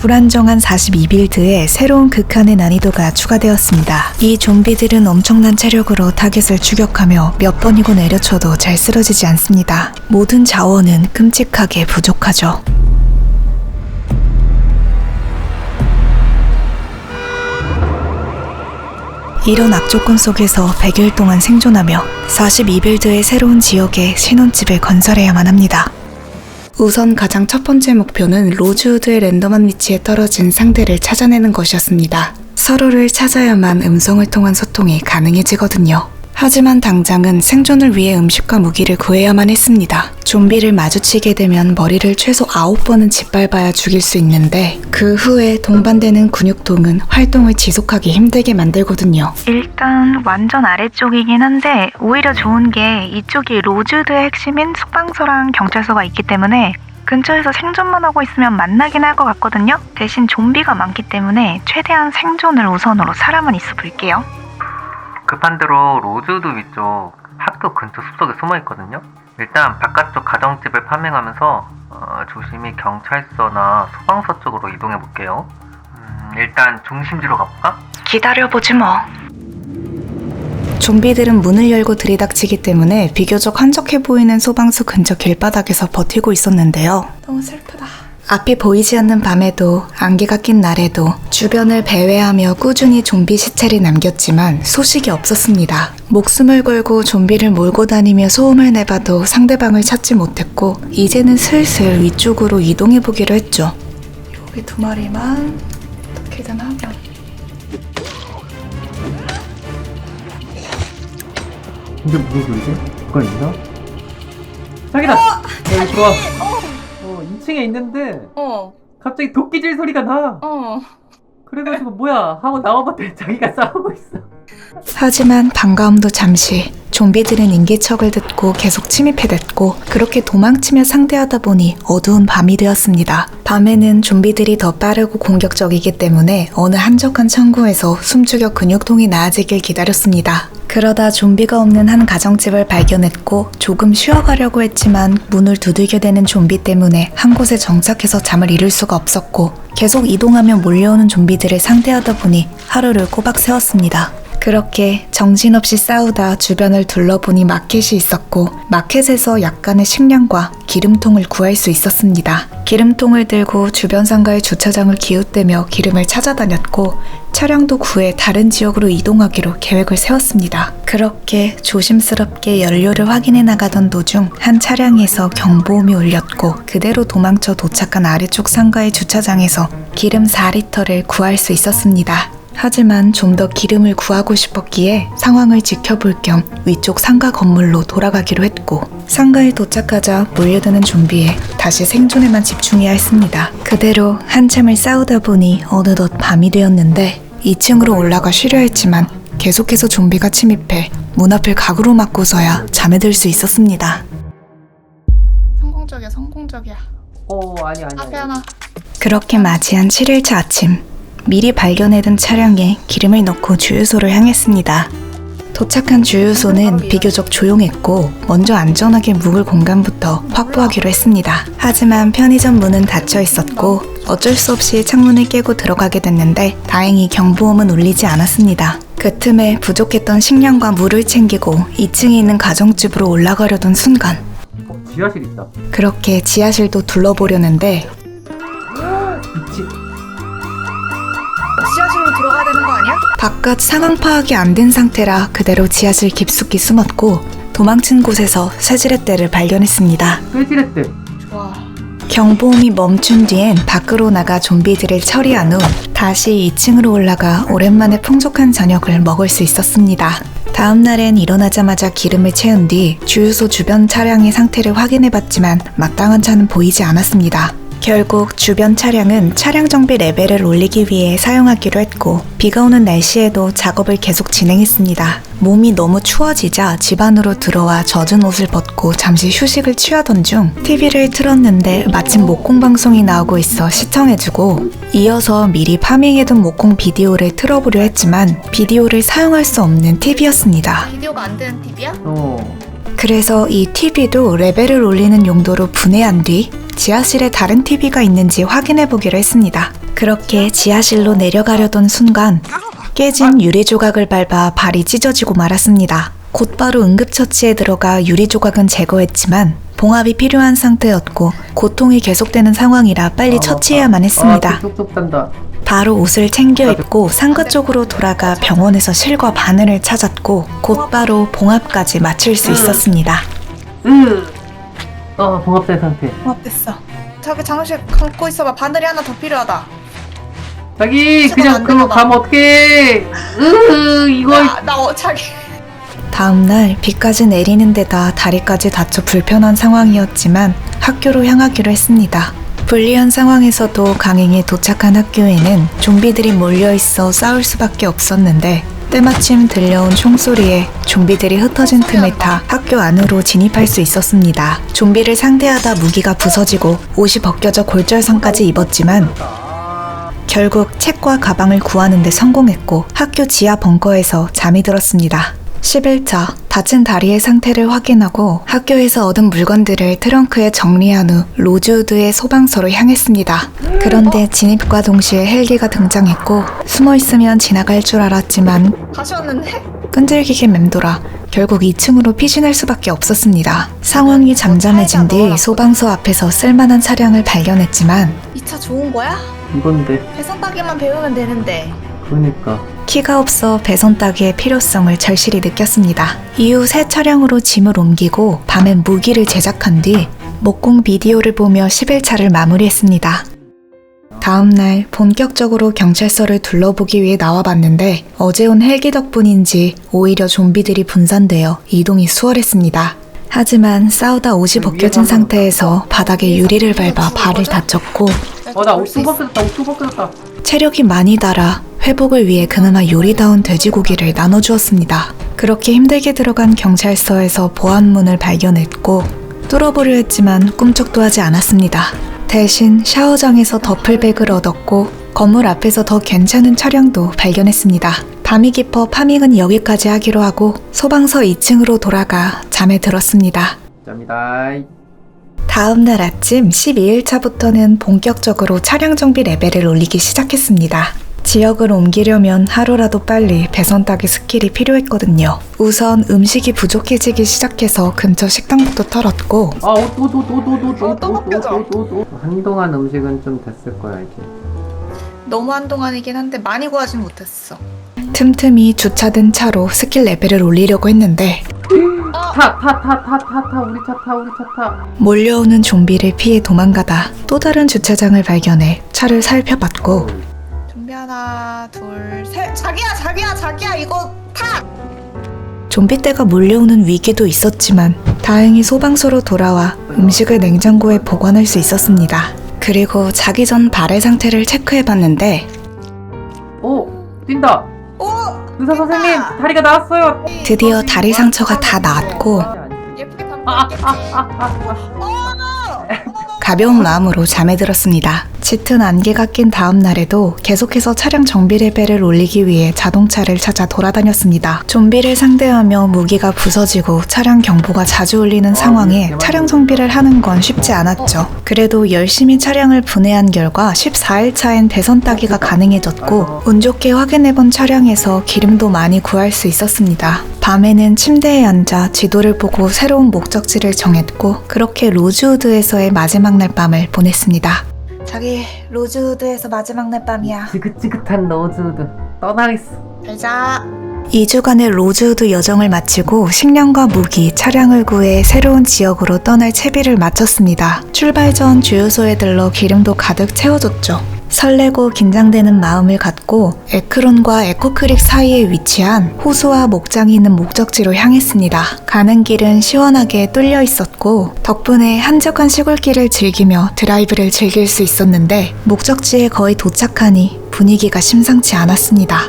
불안정한 42빌드에 새로운 극한의 난이도가 추가되었습니다. 이 좀비들은 엄청난 체력으로 타겟을 추격하며 몇 번이고 내려쳐도 잘 쓰러지지 않습니다. 모든 자원은 끔찍하게 부족하죠. 이런 악조건 속에서 100일 동안 생존하며 42빌드의 새로운 지역에 신혼집을 건설해야만 합니다. 우선 가장 첫 번째 목표는 로즈우드의 랜덤한 위치에 떨어진 상대를 찾아내는 것이었습니다. 서로를 찾아야만 음성을 통한 소통이 가능해지거든요. 하지만 당장은 생존을 위해 음식과 무기를 구해야만 했습니다. 좀비를 마주치게 되면 머리를 최소 9번은 짓밟아야 죽일 수 있는데 그 후에 동반되는 근육통은 활동을 지속하기 힘들게 만들거든요. 일단 완전 아래쪽이긴 한데 오히려 좋은 게 이쪽이 로즈우드의 핵심인 숙방소랑 경찰서가 있기 때문에 근처에서 생존만 하고 있으면 만나긴 할 것 같거든요. 대신 좀비가 많기 때문에 최대한 생존을 우선으로 사람은 있어 볼게요. 급한 대로 로즈우드 위쪽 학교 근처 숲속에 숨어있거든요. 일단 바깥쪽 가정집을 파밍하면서 조심히 경찰서나 소방서 쪽으로 이동해볼게요. 일단 중심지로 가볼까? 기다려보지 뭐. 좀비들은 문을 열고 들이닥치기 때문에 비교적 한적해 보이는 소방서 근처 길바닥에서 버티고 있었는데요. 너무 슬프다. 앞이 보이지 않는 밤에도 안개가 낀 날에도 주변을 배회하며 꾸준히 좀비 시체를 남겼지만 소식이 없었습니다. 목숨을 걸고 좀비를 몰고 다니며 소음을 내봐도 상대방을 찾지 못했고 이제는 슬슬 위쪽으로 이동해보기로 했죠. 여기 2마리만 어떻게든 하면 근데 무슨 소리지? 누가 있나? 자기다! 여기 들어와. 2층에 있는데 갑자기 도끼질 소리가 나. 그래가지고 뭐야 하고 나와봤더니 자기가 싸우고 있어. 하지만 반가움도 잠시. 좀비들은 인기척을 듣고 계속 침입해댔고 그렇게 도망치며 상대하다 보니 어두운 밤이 되었습니다. 밤에는 좀비들이 더 빠르고 공격적이기 때문에 어느 한적한 창고에서 숨죽여 근육통이 나아지길 기다렸습니다. 그러다 좀비가 없는 한 가정집을 발견했고 조금 쉬어가려고 했지만 문을 두들겨대는 좀비 때문에 한 곳에 정착해서 잠을 이룰 수가 없었고 계속 이동하며 몰려오는 좀비들을 상대하다 보니 하루를 꼬박 세웠습니다. 그렇게 정신없이 싸우다 주변을 둘러보니 마켓이 있었고 마켓에서 약간의 식량과 기름통을 구할 수 있었습니다. 기름통을 들고 주변 상가의 주차장을 기웃대며 기름을 찾아다녔고 차량도 구해 다른 지역으로 이동하기로 계획을 세웠습니다. 그렇게 조심스럽게 연료를 확인해 나가던 도중 한 차량에서 경보음이 울렸고 그대로 도망쳐 도착한 아래쪽 상가의 주차장에서 기름 4리터를 구할 수 있었습니다. 하지만 좀 더 기름을 구하고 싶었기에 상황을 지켜볼 겸 위쪽 상가 건물로 돌아가기로 했고 상가에 도착하자 몰려드는 좀비에 다시 생존에만 집중해야 했습니다. 그대로 한참을 싸우다 보니 어느덧 밤이 되었는데 2층으로 올라가 쉬려 했지만 계속해서 좀비가 침입해 문 앞을 가구로 막고서야 잠에 들 수 있었습니다. 성공적이야. 아니. 앞에 하나. 그렇게 맞이한 7일차 아침 미리 발견해둔 차량에 기름을 넣고 주유소를 향했습니다. 도착한 주유소는 비교적 조용했고 먼저 안전하게 묵을 공간부터 확보하기로 했습니다. 하지만 편의점 문은 닫혀 있었고 어쩔 수 없이 창문을 깨고 들어가게 됐는데 다행히 경보음은 울리지 않았습니다. 그 틈에 부족했던 식량과 물을 챙기고 2층에 있는 가정집으로 올라가려던 순간 지하실 있다. 그렇게 지하실도 둘러보려는데 미치. 지하실로 들어가야 되는 거 아니야? 바깥 상황 파악이 안 된 상태라 그대로 지하실 깊숙이 숨었고 도망친 곳에서 쇠지렛대를 발견했습니다. 쇠지렛대. 좋아. 경보음이 멈춘 뒤엔 밖으로 나가 좀비들을 처리한 후 다시 2층으로 올라가 오랜만에 풍족한 저녁을 먹을 수 있었습니다. 다음 날엔 일어나자마자 기름을 채운 뒤 주유소 주변 차량의 상태를 확인해봤지만 마땅한 차는 보이지 않았습니다. 결국 주변 차량은 차량 정비 레벨을 올리기 위해 사용하기로 했고 비가 오는 날씨에도 작업을 계속 진행했습니다. 몸이 너무 추워지자 집 안으로 들어와 젖은 옷을 벗고 잠시 휴식을 취하던 중 TV를 틀었는데 마침 목공 방송이 나오고 있어 시청해주고 이어서 미리 파밍해둔 목공 비디오를 틀어보려 했지만 비디오를 사용할 수 없는 TV였습니다. 비디오가 안 되는 TV야? 그래서 이 TV도 레벨을 올리는 용도로 분해한 뒤 지하실에 다른 TV가 있는지 확인해 보기로 했습니다. 그렇게 지하실로 내려가려던 순간 깨진 유리 조각을 밟아 발이 찢어지고 말았습니다. 곧바로 응급처치에 들어가 유리 조각은 제거했지만 봉합이 필요한 상태였고 고통이 계속되는 상황이라 빨리 처치해야만 했습니다. 뚝뚝 단다. 바로 옷을 챙겨 입고 상가 쪽으로 돌아가 병원에서 실과 바늘을 찾았고 곧바로 봉합까지 마칠 수 있었습니다. 봉합된 상태. 봉합됐어. 저기 장실 감고 있어봐. 바늘이 하나 더 필요하다. 자기 그냥 그거 가면 어떡해. 이거 자기. 다음날 비까지 내리는 데다 다리까지 다쳐 불편한 상황이었지만 학교로 향하기로 했습니다. 불리한 상황에서도 강행에 도착한 학교에는 좀비들이 몰려있어 싸울 수밖에 없었는데 때마침 들려온 총소리에 좀비들이 흩어진 틈을 타 학교 안으로 진입할 수 있었습니다. 좀비를 상대하다 무기가 부서지고 옷이 벗겨져 골절상까지 입었지만 결국 책과 가방을 구하는 데 성공했고 학교 지하 벙커에서 잠이 들었습니다. 11차 다친 다리의 상태를 확인하고 학교에서 얻은 물건들을 트렁크에 정리한 후 로즈우드의 소방서로 향했습니다. 그런데 진입과 동시에 헬기가 등장했고 숨어있으면 지나갈 줄 알았지만 다시 왔는데? 끈질기게 맴돌아 결국 2층으로 피신할 수밖에 없었습니다. 상황이 잠잠해진 뒤 소방서 앞에서 쓸만한 차량을 발견했지만 이 차 좋은 거야? 이건데. 배선 따기만 배우면 되는데. 그러니까. 키가 없어 배선 따기의 필요성을 절실히 느꼈습니다. 이후 새 차량으로 짐을 옮기고 밤엔 무기를 제작한 뒤 목공 비디오를 보며 11차를 마무리했습니다. 다음날 본격적으로 경찰서를 둘러보기 위해 나와봤는데 어제 온 헬기 덕분인지 오히려 좀비들이 분산되어 이동이 수월했습니다. 하지만 싸우다 옷이 벗겨진 상태에서 바닥에 유리를 밟아 발을 다쳤고 나 옷도 벗겨졌다. 체력이 많이 달아 회복을 위해 그나마 요리다운 돼지고기를 나눠주었습니다. 그렇게 힘들게 들어간 경찰서에서 보안문을 발견했고 뚫어보려 했지만 꿈쩍도 하지 않았습니다. 대신 샤워장에서 더플백을 얻었고 건물 앞에서 더 괜찮은 차량도 발견했습니다. 밤이 깊어 파밍은 여기까지 하기로 하고 소방서 2층으로 돌아가 잠에 들었습니다. 짭니다. 다음날 아침 12일차부터는 본격적으로 차량 정비 레벨을 올리기 시작했습니다. 지역을 옮기려면 하루라도 빨리 배선 따기 스킬이 필요했거든요. 우선 음식이 부족해지기 시작해서 근처 식당부터 털었고 한동안 음식은 좀 됐을 거야 이제. 너무 한동안이긴 한데 많이 구하진 못했어. 틈틈이 주차된 차로 스킬 레벨을 올리려고 했는데 우리 차 타. 몰려오는 좀비를 피해 도망가다 또 다른 주차장을 발견해 차를 살펴봤고 준비 하나, 둘, 셋. 자기야 이거 타. 좀비 떼가 몰려오는 위기도 있었지만 다행히 소방서로 돌아와 음식을 냉장고에 보관할 수 있었습니다. 그리고 자기 전 발의 상태를 체크해봤는데 뛴다. 의사 선생님 다리가 나왔어요. 드디어 다리 상처가 다 나았고 예쁘게 담고. 가벼운 마음으로 잠에 들었습니다. 짙은 안개가 낀 다음 날에도 계속해서 차량 정비 레벨을 올리기 위해 자동차를 찾아 돌아다녔습니다. 좀비를 상대하며 무기가 부서지고 차량 경보가 자주 울리는 상황에 차량 정비를 하는 건 쉽지 않았죠. 그래도 열심히 차량을 분해한 결과 14일차엔 배선 따기가 가능해졌고 운 좋게 확인해본 차량에서 기름도 많이 구할 수 있었습니다. 밤에는 침대에 앉아 지도를 보고 새로운 목적지를 정했고 그렇게 로즈우드에서의 마지막 날 밤을 보냈습니다. 자기 로즈우드에서 마지막 날 밤이야. 지긋지긋한 로즈우드 떠나겠어. 잘자. 2주간의 로즈우드 여정을 마치고 식량과 무기, 차량을 구해 새로운 지역으로 떠날 채비를 마쳤습니다. 출발 전 주유소에 들러 기름도 가득 채워줬죠. 설레고 긴장되는 마음을 갖고 에크론과 에코크릭 사이에 위치한 호수와 목장이 있는 목적지로 향했습니다. 가는 길은 시원하게 뚫려 있었고 덕분에 한적한 시골길을 즐기며 드라이브를 즐길 수 있었는데 목적지에 거의 도착하니 분위기가 심상치 않았습니다.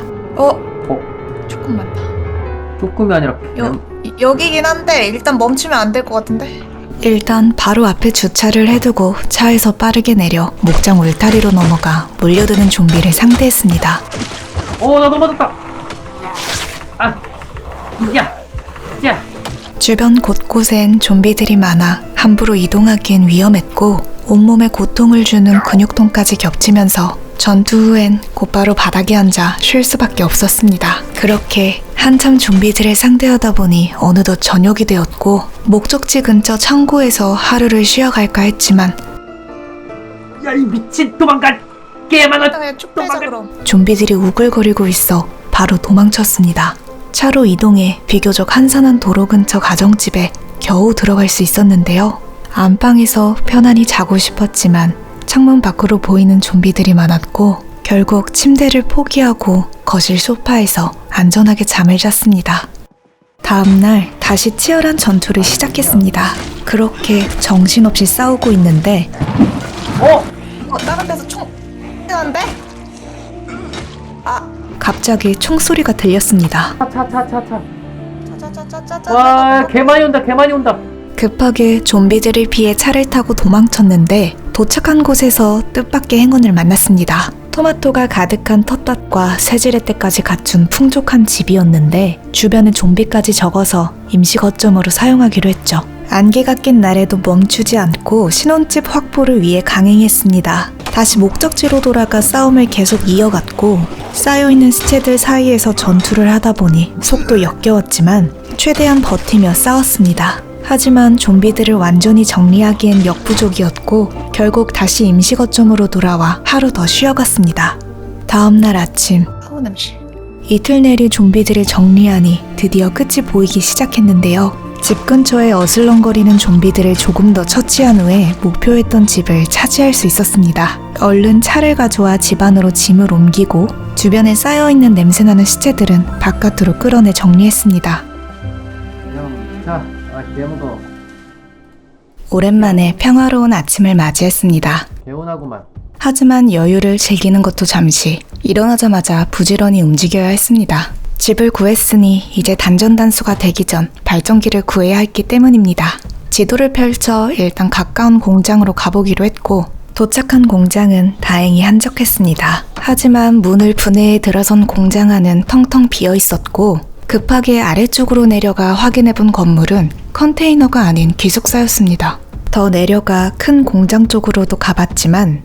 조금만 더. 조금이 아니라 여기긴 한데 일단 멈추면 안 될 것 같은데. 일단 바로 앞에 주차를 해두고 차에서 빠르게 내려 목장 울타리로 넘어가 몰려드는 좀비를 상대했습니다. 나 넘어졌다. 주변 곳곳엔 좀비들이 많아 함부로 이동하기엔 위험했고 온몸에 고통을 주는 근육통까지 겹치면서 전투 후엔 곧바로 바닥에 앉아 쉴 수밖에 없었습니다. 그렇게 한참 좀비들을 상대하다 보니 어느덧 저녁이 되었고 목적지 근처 창고에서 하루를 쉬어갈까 했지만 야, 이 미친 도망가! 깨만한 좀비들이 우글거리고 있어 바로 도망쳤습니다. 차로 이동해 비교적 한산한 도로 근처 가정집에 겨우 들어갈 수 있었는데요. 안방에서 편안히 자고 싶었지만 창문 밖으로 보이는 좀비들이 많았고 결국 침대를 포기하고 거실 소파에서 안전하게 잠을 잤습니다. 다음날 다시 치열한 전투를 시작했습니다. 그렇게 정신없이 싸우고 있는데 다른 데서 총 쏘는데? 갑자기 총소리가 들렸습니다. 차차차차차. 와, 개 많이 온다, 개 많이 온다. 급하게 좀비들을 피해 차를 타고 도망쳤는데 도착한 곳에서 뜻밖의 행운을 만났습니다. 토마토가 가득한 텃밭과 새지렛대까지 갖춘 풍족한 집이었는데 주변에 좀비까지 적어서 임시 거점으로 사용하기로 했죠. 안개가 낀 날에도 멈추지 않고 신혼집 확보를 위해 강행했습니다. 다시 목적지로 돌아가 싸움을 계속 이어갔고 쌓여있는 시체들 사이에서 전투를 하다 보니 속도 역겨웠지만 최대한 버티며 싸웠습니다. 하지만 좀비들을 완전히 정리하기엔 역부족이었고 결국 다시 임시 거점으로 돌아와 하루 더 쉬어갔습니다. 다음날 아침 냄새. 이틀 내리 좀비들을 정리하니 드디어 끝이 보이기 시작했는데요. 집 근처에 어슬렁거리는 좀비들을 조금 더 처치한 후에 목표했던 집을 차지할 수 있었습니다. 얼른 차를 가져와 집 안으로 짐을 옮기고 주변에 쌓여있는 냄새나는 시체들은 바깥으로 끌어내 정리했습니다. 자, 개무거. 오랜만에 평화로운 아침을 맞이했습니다. 개운하구만. 하지만 여유를 즐기는 것도 잠시 일어나자마자 부지런히 움직여야 했습니다. 집을 구했으니 이제 단전단수가 되기 전 발전기를 구해야 했기 때문입니다. 지도를 펼쳐 일단 가까운 공장으로 가보기로 했고 도착한 공장은 다행히 한적했습니다. 하지만 문을 분해해 들어선 공장 안은 텅텅 비어 있었고 급하게 아래쪽으로 내려가 확인해본 건물은 컨테이너가 아닌 기숙사였습니다. 더 내려가 큰 공장 쪽으로도 가봤지만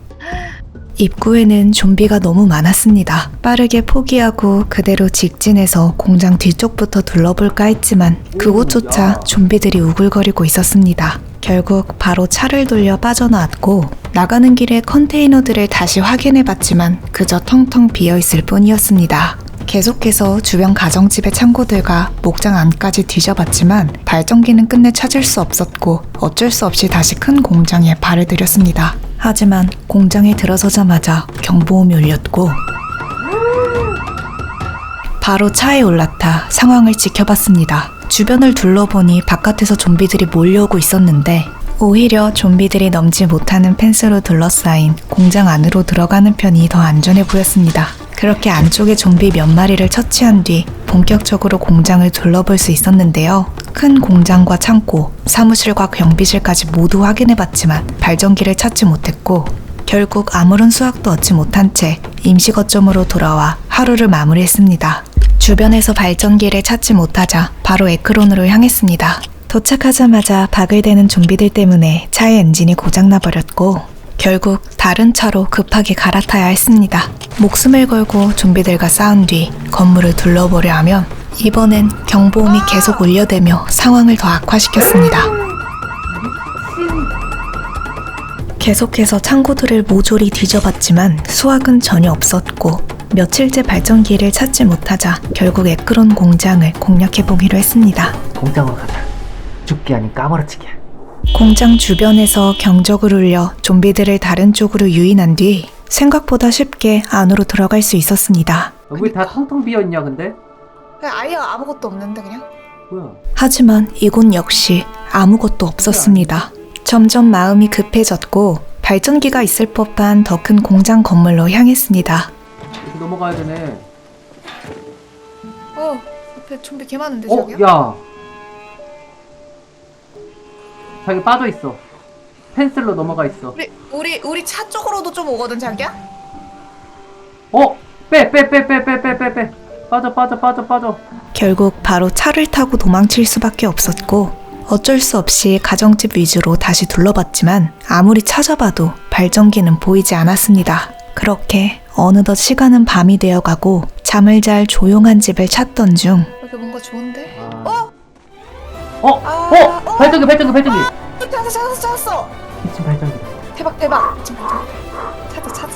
입구에는 좀비가 너무 많았습니다. 빠르게 포기하고 그대로 직진해서 공장 뒤쪽부터 둘러볼까 했지만 그곳조차 좀비들이 우글거리고 있었습니다. 결국 바로 차를 돌려 빠져나왔고 나가는 길에 컨테이너들을 다시 확인해봤지만 그저 텅텅 비어있을 뿐이었습니다. 계속해서 주변 가정집의 창고들과 목장 안까지 뒤져봤지만 발전기는 끝내 찾을 수 없었고 어쩔 수 없이 다시 큰 공장에 발을 들였습니다. 하지만 공장에 들어서자마자 경보음이 울렸고 바로 차에 올라타 상황을 지켜봤습니다. 주변을 둘러보니 바깥에서 좀비들이 몰려오고 있었는데 오히려 좀비들이 넘지 못하는 펜스로 둘러싸인 공장 안으로 들어가는 편이 더 안전해 보였습니다. 그렇게 안쪽에 좀비 몇 마리를 처치한 뒤 본격적으로 공장을 둘러볼 수 있었는데요. 큰 공장과 창고, 사무실과 경비실까지 모두 확인해봤지만 발전기를 찾지 못했고 결국 아무런 수확도 얻지 못한 채 임시 거점으로 돌아와 하루를 마무리했습니다. 주변에서 발전기를 찾지 못하자 바로 에크론으로 향했습니다. 도착하자마자 바글대는 좀비들 때문에 차의 엔진이 고장나버렸고 결국 다른 차로 급하게 갈아타야 했습니다. 목숨을 걸고 좀비들과 싸운 뒤 건물을 둘러보려 하면 이번엔 경보음이 계속 울려대며 상황을 더 악화시켰습니다. 계속해서 창고들을 모조리 뒤져봤지만 수확은 전혀 없었고 며칠째 발전기를 찾지 못하자 결국 에크론 공장을 공략해보기로 했습니다. 공장으로 가자. 죽기 아닌 까무러치기야. 공장 주변에서 경적을 울려 좀비들을 다른 쪽으로 유인한 뒤 생각보다 쉽게 안으로 들어갈 수 있었습니다. 여기 다 텅텅 비어있냐 근데? 그냥 아예 아무것도 없는데 그냥? 뭐야? 하지만 이곳 역시 아무것도 없었습니다. 점점 마음이 급해졌고 발전기가 있을 법한 더 큰 공장 건물로 향했습니다. 이렇게 넘어가야 되네. 옆에 좀비 개 많은데 저기요? 야! 자기 빠져있어. 펜슬로 넘어가 있어. 우리 차 쪽으로도 좀 오거든 자기야? 빼! 빠져. 결국 바로 차를 타고 도망칠 수밖에 없었고 어쩔 수 없이 가정집 위주로 다시 둘러봤지만 아무리 찾아봐도 발전기는 보이지 않았습니다. 그렇게 어느덧 시간은 밤이 되어가고 잠을 잘 조용한 집을 찾던 중 여기 뭔가 좋은데? 발전기. 찾았어. 미친 발전기. 대박. 지금 찾아.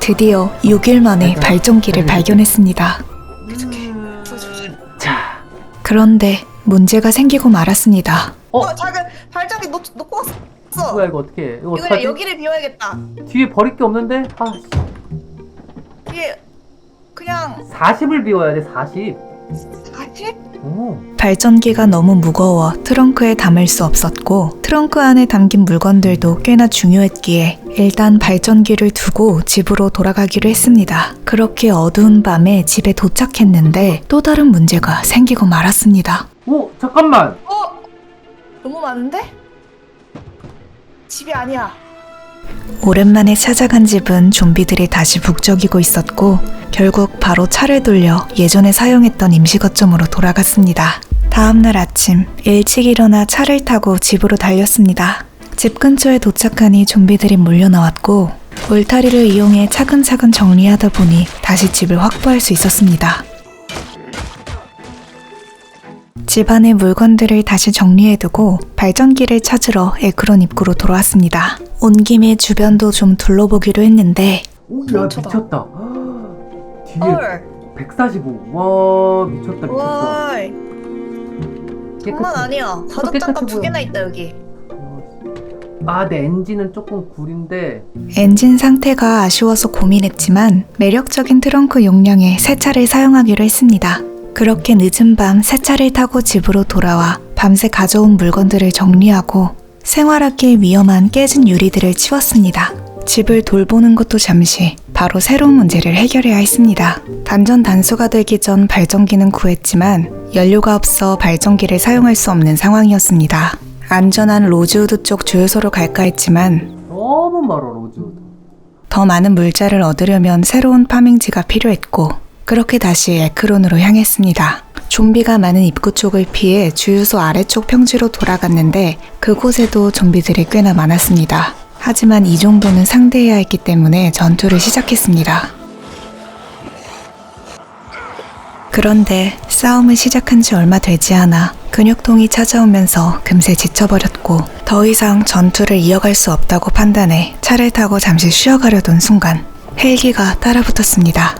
드디어 6일 만에 발전기를 발견했습니다. 자. 그런데 문제가 생기고 말았습니다. 작은 발전기 놓고 왔어. 뭐야 이거 어떻게 해? 이거 이거 어떡하지? 여기를 비워야겠다. 뒤에 버릴 게 없는데? 이게 그냥 40을 비워야 돼. 40. 40? 오. 발전기가 너무 무거워 트렁크에 담을 수 없었고 트렁크 안에 담긴 물건들도 꽤나 중요했기에 일단 발전기를 두고 집으로 돌아가기로 했습니다. 그렇게 어두운 밤에 집에 도착했는데 또 다른 문제가 생기고 말았습니다. 오, 잠깐만. 너무 많은데? 집이 아니야. 오랜만에 찾아간 집은 좀비들이 다시 북적이고 있었고 결국 바로 차를 돌려 예전에 사용했던 임시거점으로 돌아갔습니다. 다음날 아침 일찍 일어나 차를 타고 집으로 달렸습니다. 집 근처에 도착하니 좀비들이 몰려나왔고 울타리를 이용해 차근차근 정리하다 보니 다시 집을 확보할 수 있었습니다. 집안의 물건들을 다시 정리해두고 발전기를 찾으러 에크론 입구로 돌아왔습니다. 온 김에 주변도 좀 둘러보기로 했는데 오, 야 미쳤다. 미쳤다. 뒤에 헐. 145. 와, 미쳤다. 와, 깨끗해. 장난 아니야. 가죽 장갑 2개나 있다 여기. 내 엔진은 조금 구린데. 엔진 상태가 아쉬워서 고민했지만 매력적인 트렁크 용량의 새 차를 사용하기로 했습니다. 그렇게 늦은 밤 새 차를 타고 집으로 돌아와 밤새 가져온 물건들을 정리하고 생활하기에 위험한 깨진 유리들을 치웠습니다. 집을 돌보는 것도 잠시 바로 새로운 문제를 해결해야 했습니다. 단전 단수가 되기 전 발전기는 구했지만 연료가 없어 발전기를 사용할 수 없는 상황이었습니다. 안전한 로즈우드 쪽 주유소로 갈까 했지만 너무 멀어, 로즈우드. 더 많은 물자를 얻으려면 새로운 파밍지가 필요했고 그렇게 다시 에크론으로 향했습니다. 좀비가 많은 입구 쪽을 피해 주유소 아래쪽 평지로 돌아갔는데 그곳에도 좀비들이 꽤나 많았습니다. 하지만 이 정도는 상대해야 했기 때문에 전투를 시작했습니다. 그런데 싸움을 시작한 지 얼마 되지 않아 근육통이 찾아오면서 금세 지쳐버렸고 더 이상 전투를 이어갈 수 없다고 판단해 차를 타고 잠시 쉬어가려던 순간 헬기가 따라붙었습니다.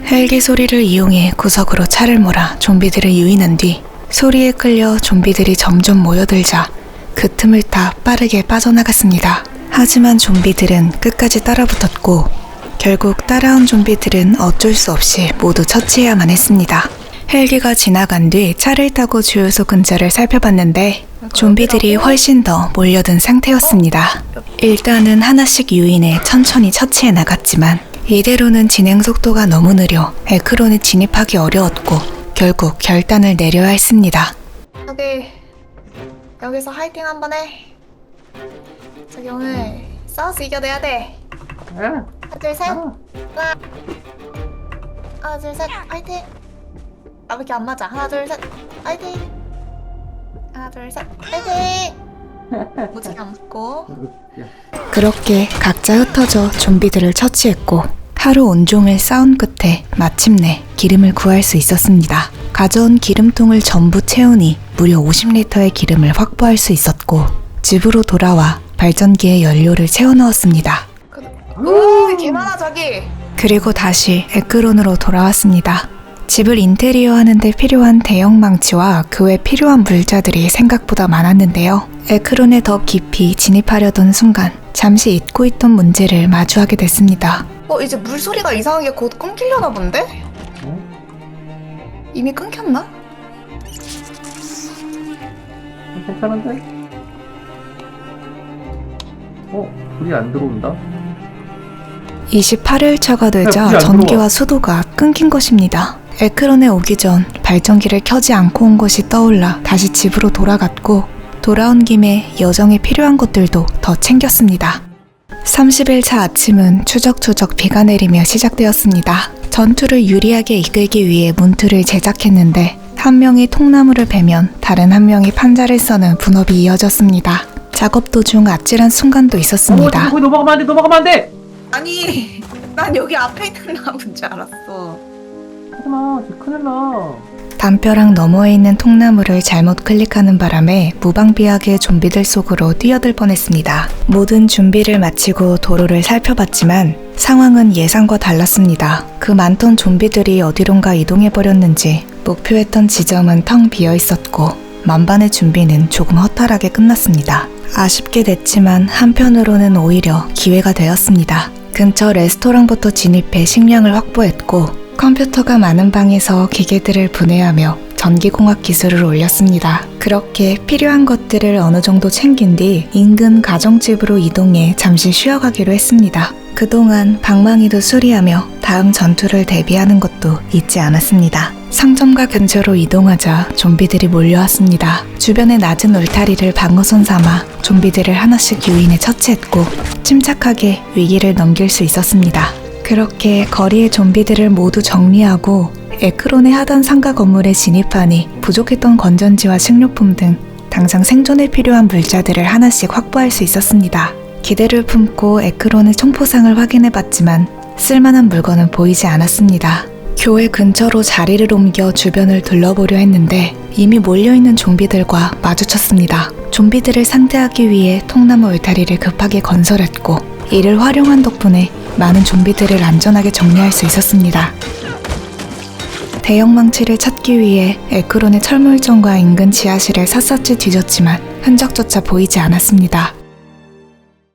헬기 소리를 이용해 구석으로 차를 몰아 좀비들을 유인한 뒤 소리에 끌려 좀비들이 점점 모여들자 그 틈을 타 빠르게 빠져나갔습니다. 하지만 좀비들은 끝까지 따라붙었고 결국 따라온 좀비들은 어쩔 수 없이 모두 처치해야만 했습니다. 헬기가 지나간 뒤 차를 타고 주유소 근처를 살펴봤는데 좀비들이 훨씬 더 몰려든 상태였습니다. 일단은 하나씩 유인해 천천히 처치해 나갔지만 이대로는 진행 속도가 너무 느려 에크론에 진입하기 어려웠고 결국 결단을 내려야 했습니다. 여기서 화이팅 한번 해. 저기 오늘 싸워서 이겨내야 돼. 하나 둘 셋. 하나 둘 셋. 화이팅. 왜 이렇게 안 맞아? 하나 둘 셋. 화이팅. 하나 둘 셋. 화이팅. 무지개 안 맞고. 그렇게 각자 흩어져 좀비들을 처치했고 하루 온종일 싸운 끝에 마침내 기름을 구할 수 있었습니다. 가져온 기름통을 전부 채우니 무려 50리터의 기름을 확보할 수 있었고 집으로 돌아와 발전기에 연료를 채워 넣었습니다. 오, 개 많아 저기. 그리고 다시 에크론으로 돌아왔습니다. 집을 인테리어 하는데 필요한 대형 망치와 그 외 필요한 물자들이 생각보다 많았는데요. 에크론에 더 깊이 진입하려던 순간 잠시 잊고 있던 문제를 마주하게 됐습니다. 이제 물소리가 이상하게 곧 끊기려나 본데? 이미 끊겼나? 괜찮은데? 불이 안 들어온다? 28일차가 되자 불이 안 전기와 수도가 끊긴 것입니다. 에크론에 오기 전 발전기를 켜지 않고 온 것이 떠올라 다시 집으로 돌아갔고 돌아온 김에 여정에 필요한 것들도 더 챙겼습니다. 30일차 아침은 추적추적 비가 내리며 시작되었습니다. 전투를 유리하게 이끌기 위해 문투를 제작했는데 한 명이 통나무를 베면 다른 한 명이 판자를 써는 분업이 이어졌습니다. 작업 도중 아찔한 순간도 있었습니다. 거기 넘어가면 안 돼, 넘어가면 안 돼! 아니, 난 여기 앞에 있는 나무인 줄 알았어. 하지마, 저 큰일 나. 담벼락 너머에 있는 통나무를 잘못 클릭하는 바람에 무방비하게 좀비들 속으로 뛰어들 뻔했습니다. 모든 준비를 마치고 도로를 살펴봤지만 상황은 예상과 달랐습니다. 그 많던 좀비들이 어디론가 이동해버렸는지 목표했던 지점은 텅 비어 있었고 만반의 준비는 조금 허탈하게 끝났습니다. 아쉽게 됐지만 한편으로는 오히려 기회가 되었습니다. 근처 레스토랑부터 진입해 식량을 확보했고 컴퓨터가 많은 방에서 기계들을 분해하며 전기공학 기술을 올렸습니다. 그렇게 필요한 것들을 어느 정도 챙긴 뒤 인근 가정집으로 이동해 잠시 쉬어가기로 했습니다. 그동안 방망이도 수리하며 다음 전투를 대비하는 것도 잊지 않았습니다. 상점가 근처로 이동하자 좀비들이 몰려왔습니다. 주변의 낮은 울타리를 방어선 삼아 좀비들을 하나씩 유인해 처치했고 침착하게 위기를 넘길 수 있었습니다. 그렇게 거리의 좀비들을 모두 정리하고 에크론의 하단 상가 건물에 진입하니 부족했던 건전지와 식료품 등 당장 생존에 필요한 물자들을 하나씩 확보할 수 있었습니다. 기대를 품고 에크론의 총포상을 확인해봤지만 쓸만한 물건은 보이지 않았습니다. 교회 근처로 자리를 옮겨 주변을 둘러보려 했는데 이미 몰려있는 좀비들과 마주쳤습니다. 좀비들을 상대하기 위해 통나무 울타리를 급하게 건설했고 이를 활용한 덕분에 많은 좀비들을 안전하게 정리할 수 있었습니다. 대형망치를 찾기 위해 에크론의 철물점과 인근 지하실을 샅샅이 뒤졌지만 흔적조차 보이지 않았습니다.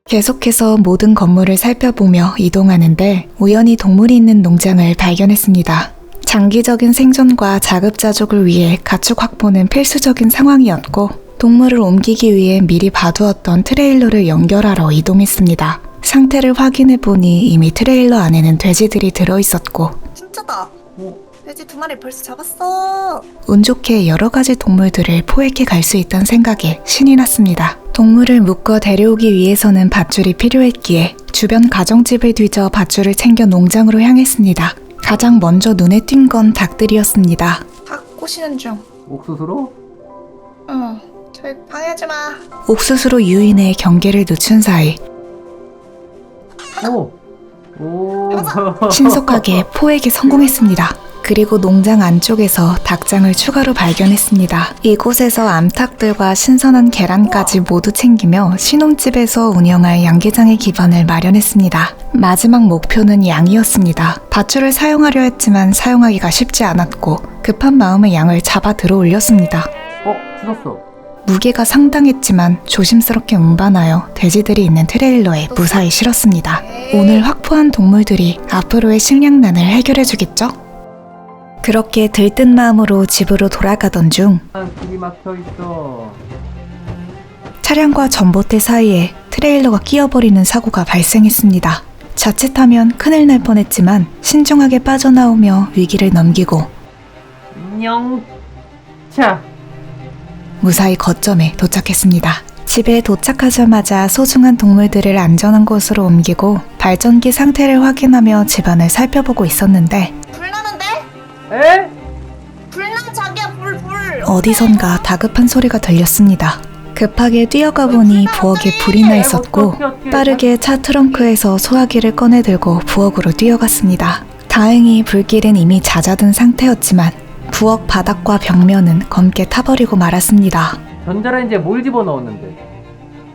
계속해서 모든 건물을 살펴보며 이동하는데 우연히 동물이 있는 농장을 발견했습니다. 장기적인 생존과 자급자족을 위해 가축 확보는 필수적인 상황이었고 동물을 옮기기 위해 미리 봐두었던 트레일러를 연결하러 이동했습니다. 상태를 확인해보니 이미 트레일러 안에는 돼지들이 들어있었고 진짜다. 돼지 2마리 벌써 잡았어. 운 좋게 여러 가지 동물들을 포획해 갈 수 있다는 생각에 신이 났습니다. 동물을 묶어 데려오기 위해서는 밧줄이 필요했기에 주변 가정집을 뒤져 밧줄을 챙겨 농장으로 향했습니다. 가장 먼저 눈에 띈 건 닭들이었습니다. 닭 꼬시는 중. 옥수수로? 응. 저희 방해하지 마. 옥수수로 유인해 경계를 늦춘 사이 오! 신속하게 포획에 성공했습니다. 그리고 농장 안쪽에서 닭장을 추가로 발견했습니다. 이곳에서 암탉들과 신선한 계란까지 모두 챙기며 신혼집에서 운영할 양계장의 기반을 마련했습니다. 마지막 목표는 양이었습니다. 밧줄을 사용하려 했지만 사용하기가 쉽지 않았고 급한 마음에 양을 잡아 들어 올렸습니다. 죽었어. 무게가 상당했지만 조심스럽게 운반하여 돼지들이 있는 트레일러에 무사히 실었습니다. 오늘 확보한 동물들이 앞으로의 식량난을 해결해주겠죠? 그렇게 들뜬 마음으로 집으로 돌아가던 중 길이 막혀있어. 차량과 전봇대 사이에 트레일러가 끼어버리는 사고가 발생했습니다. 자칫하면 큰일 날 뻔했지만 신중하게 빠져나오며 위기를 넘기고 영차. 무사히 거점에 도착했습니다. 집에 도착하자마자 소중한 동물들을 안전한 곳으로 옮기고 발전기 상태를 확인하며 집안을 살펴보고 있었는데 불나는데? 에? 불나 자기야 불. 어디선가 다급한 소리가 들렸습니다. 급하게 뛰어가 보니 부엌에 불이 나 있었고 빠르게 차 트렁크에서 소화기를 꺼내 들고 부엌으로 뛰어갔습니다. 다행히 불길은 이미 잦아든 상태였지만 부엌 바닥과 벽면은 검게 타버리고 말았습니다. 전자레인지에 뭘 집어넣었는데?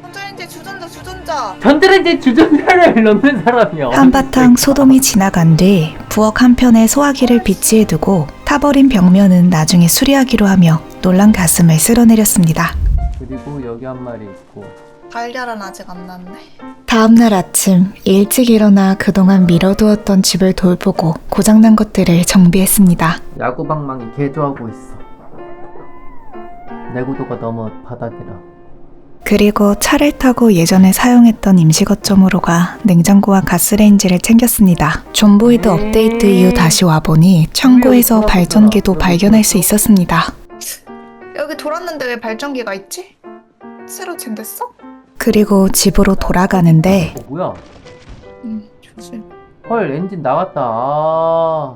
전자레인지 주전자. 전자레인지에 주전자를 넣는 사람이요. 한바탕 소동이 지나간 뒤 부엌 한편에 소화기를 비치해 두고 타버린 벽면은 나중에 수리하기로 하며 놀란 가슴을 쓸어내렸습니다. 그리고 여기 한 마리 있고. 달걀은 아직 안 났네. 다음날 아침 일찍 일어나 그동안 미뤄두었던 집을 돌보고 고장난 것들을 정비했습니다. 야구방망이 개조하고 있어. 내구도가 너무 바닥이라. 그리고 차를 타고 예전에 사용했던 임시거점으로 가 냉장고와 가스레인지를 챙겼습니다. 존보이드 업데이트 이후 다시 와보니 창고에서 발전기도 발견할 수 있었습니다. 여기 돌았는데 왜 발전기가 있지? 새로 젠됐어? 그리고 집으로 돌아가는데 조심. 헐, 엔진 나갔다. 아.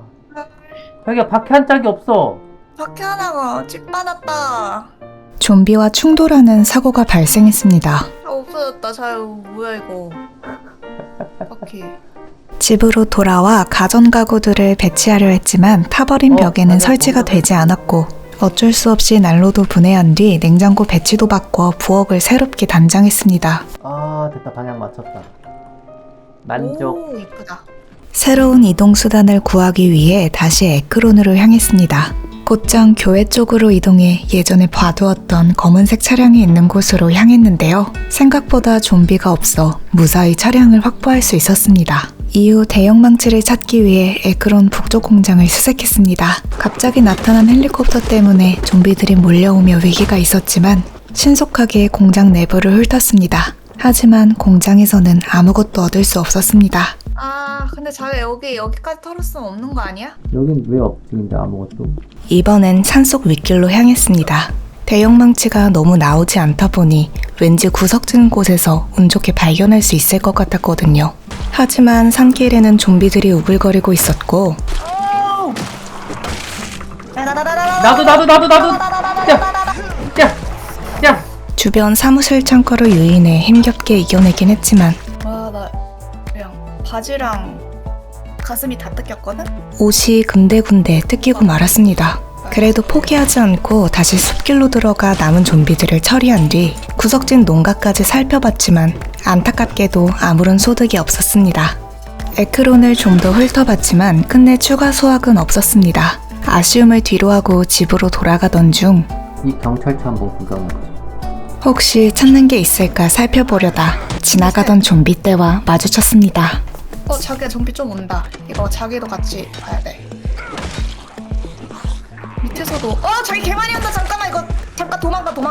자기야, 바퀴 한 짝이 없어. 바퀴 하나가 찌빠났다. 좀비와 충돌하는 사고가 발생했습니다. 아, 없어졌다. 잘 뭐야 이거. 바퀴. 집으로 돌아와 가전 가구들을 배치하려 했지만 타버린 벽에는 아니야, 설치가 거기다. 되지 않았고 어쩔 수 없이 난로도 분해한 뒤 냉장고 배치도 바꿔 부엌을 새롭게 단장했습니다. 아, 됐다. 방향 맞췄다. 만족. 오 이쁘다. 새로운 이동 수단을 구하기 위해 다시 에크론으로 향했습니다. 곧장 교회 쪽으로 이동해 예전에 봐두었던 검은색 차량이 있는 곳으로 향했는데요. 생각보다 좀비가 없어 무사히 차량을 확보할 수 있었습니다. 이후 대형망치를 찾기 위해 에크론 북쪽 공장을 수색했습니다. 갑자기 나타난 헬리콥터 때문에 좀비들이 몰려오며 위기가 있었지만 신속하게 공장 내부를 훑었습니다. 하지만 공장에서는 아무것도 얻을 수 없었습니다. 아 근데 자기 여기까지 털었으면 없는 거 아니야? 여긴 왜 없지, 근데 아무것도? 이번엔 산속 윗길로 향했습니다. 대형망치가 너무 나오지 않다 보니 왠지 구석진 곳에서 운 좋게 발견할 수 있을 것 같았거든요. 하지만 산길에는 좀비들이 우글거리고 있었고 나도! 야! 주변 사무실 창고를 유인해 힘겹게 이겨내긴 했지만 나 그냥 바지랑 가슴이 다 뜯겼거든? 옷이 군데군데 뜯기고 말았습니다. 그래도 포기하지 않고 다시 숲길로 들어가 남은 좀비들을 처리한 뒤 구석진 농가까지 살펴봤지만 안타깝게도 아무런 소득이 없었습니다. 에크론을 좀 더 훑어봤지만 끝내 추가 수확은 없었습니다. 아쉬움을 뒤로하고 집으로 돌아가던 중 이 경찰차 한번 구경해보자. 혹시 찾는 게 있을까 살펴보려다 지나가던 좀비 떼와 마주쳤습니다. 자기야 좀비 좀 온다. 이거 자기도 같이 가야 돼. 밑에서도 자기 개 많이 온다. 잠깐만 이거 잠깐 도망가.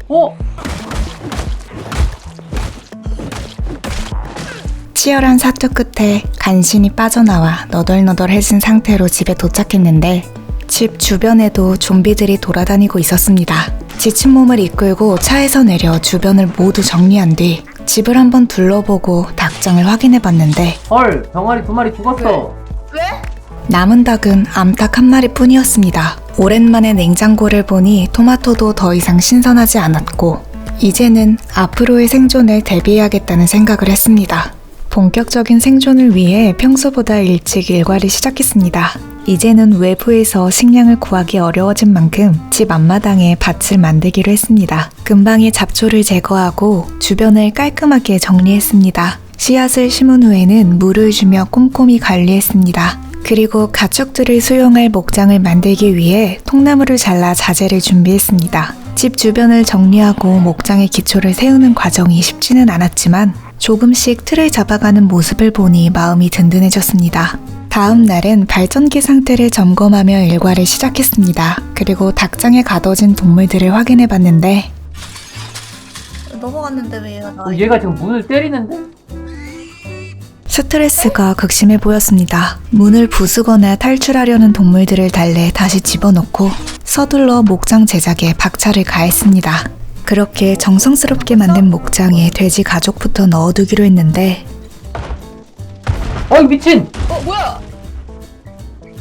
어? 치열한 사투 끝에 간신히 빠져나와 너덜너덜해진 상태로 집에 도착했는데 집 주변에도 좀비들이 돌아다니고 있었습니다. 지친 몸을 이끌고 차에서 내려 주변을 모두 정리한 뒤 집을 한번 둘러보고 닭장을 확인해봤는데 헐, 병아리 2마리 죽었어. 왜? 남은 닭은 암탉 한 마리뿐이었습니다. 오랜만에 냉장고를 보니 토마토도 더 이상 신선하지 않았고 이제는 앞으로의 생존을 대비해야겠다는 생각을 했습니다. 본격적인 생존을 위해 평소보다 일찍 일과를 시작했습니다. 이제는 외부에서 식량을 구하기 어려워진 만큼 집 앞마당에 밭을 만들기로 했습니다. 근방의 잡초를 제거하고 주변을 깔끔하게 정리했습니다. 씨앗을 심은 후에는 물을 주며 꼼꼼히 관리했습니다. 그리고 가축들을 수용할 목장을 만들기 위해 통나무를 잘라 자재를 준비했습니다. 집 주변을 정리하고 목장의 기초를 세우는 과정이 쉽지는 않았지만 조금씩 틀을 잡아가는 모습을 보니 마음이 든든해졌습니다. 다음 날은 발전기 상태를 점검하며 일과를 시작했습니다. 그리고 닭장에 가둬진 동물들을 확인해봤는데 넘어갔는데 왜 얘가 나? 얘가 지금 문을 때리는데? 스트레스가 극심해 보였습니다. 문을 부수거나 탈출하려는 동물들을 달래 다시 집어넣고 서둘러 목장 제작에 박차를 가했습니다. 그렇게 정성스럽게 만든 목장에 돼지 가족부터 넣어두기로 했는데 어이, 미친! 뭐야?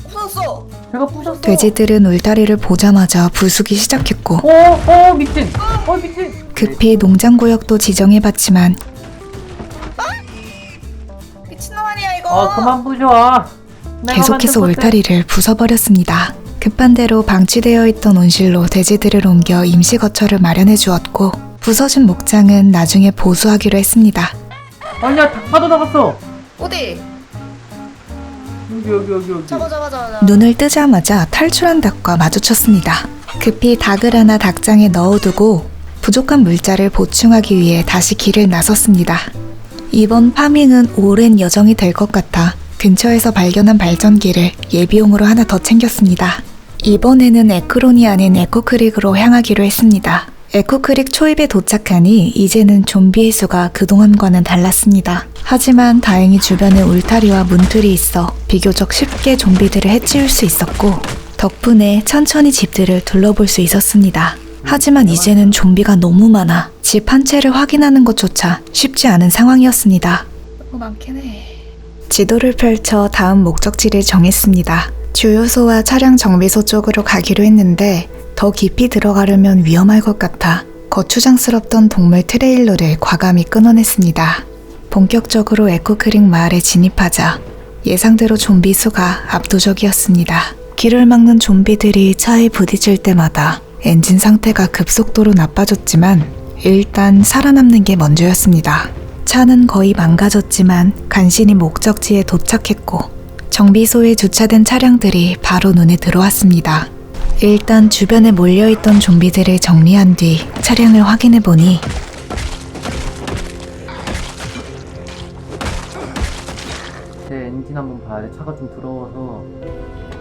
없어졌어. 제가 부셨어. 돼지들은 울타리를 보자마자 부수기 시작했고 미친! 미친! 급히 농장구역도 지정해봤지만 미친놈 아니야 이거. 그만 부셔. 계속해서 울타리를 부숴버렸습니다. 급한 대로 방치되어 있던 온실로 돼지들을 옮겨 임시 거처를 마련해 주었고 부서진 목장은 나중에 보수하기로 했습니다. 아니야, 닭 빠져나갔어. 어디? 여기. 잡아. 눈을 뜨자마자 탈출한 닭과 마주쳤습니다. 급히 닭을 하나 닭장에 넣어두고 부족한 물자를 보충하기 위해 다시 길을 나섰습니다. 이번 파밍은 오랜 여정이 될 것 같아 근처에서 발견한 발전기를 예비용으로 하나 더 챙겼습니다. 이번에는 에크론이 아닌 에코크릭으로 향하기로 했습니다. 에코크릭 초입에 도착하니 이제는 좀비의 수가 그동안과는 달랐습니다. 하지만 다행히 주변에 울타리와 문틀이 있어 비교적 쉽게 좀비들을 해치울 수 있었고 덕분에 천천히 집들을 둘러볼 수 있었습니다. 하지만 이제는 좀비가 너무 많아 집 한 채를 확인하는 것조차 쉽지 않은 상황이었습니다. 너무 많긴 해. 지도를 펼쳐 다음 목적지를 정했습니다. 주유소와 차량 정비소 쪽으로 가기로 했는데 더 깊이 들어가려면 위험할 것 같아 거추장스럽던 동물 트레일러를 과감히 끊어냈습니다. 본격적으로 에코크릭 마을에 진입하자 예상대로 좀비 수가 압도적이었습니다. 길을 막는 좀비들이 차에 부딪힐 때마다 엔진 상태가 급속도로 나빠졌지만 일단 살아남는 게 먼저였습니다. 차는 거의 망가졌지만 간신히 목적지에 도착했고 정비소에 주차된 차량들이 바로 눈에 들어왔습니다. 일단 주변에 몰려있던 좀비들을 정리한 뒤 차량을 확인해보니 내 엔진 한번 봐야 돼. 차가 좀 더러워서.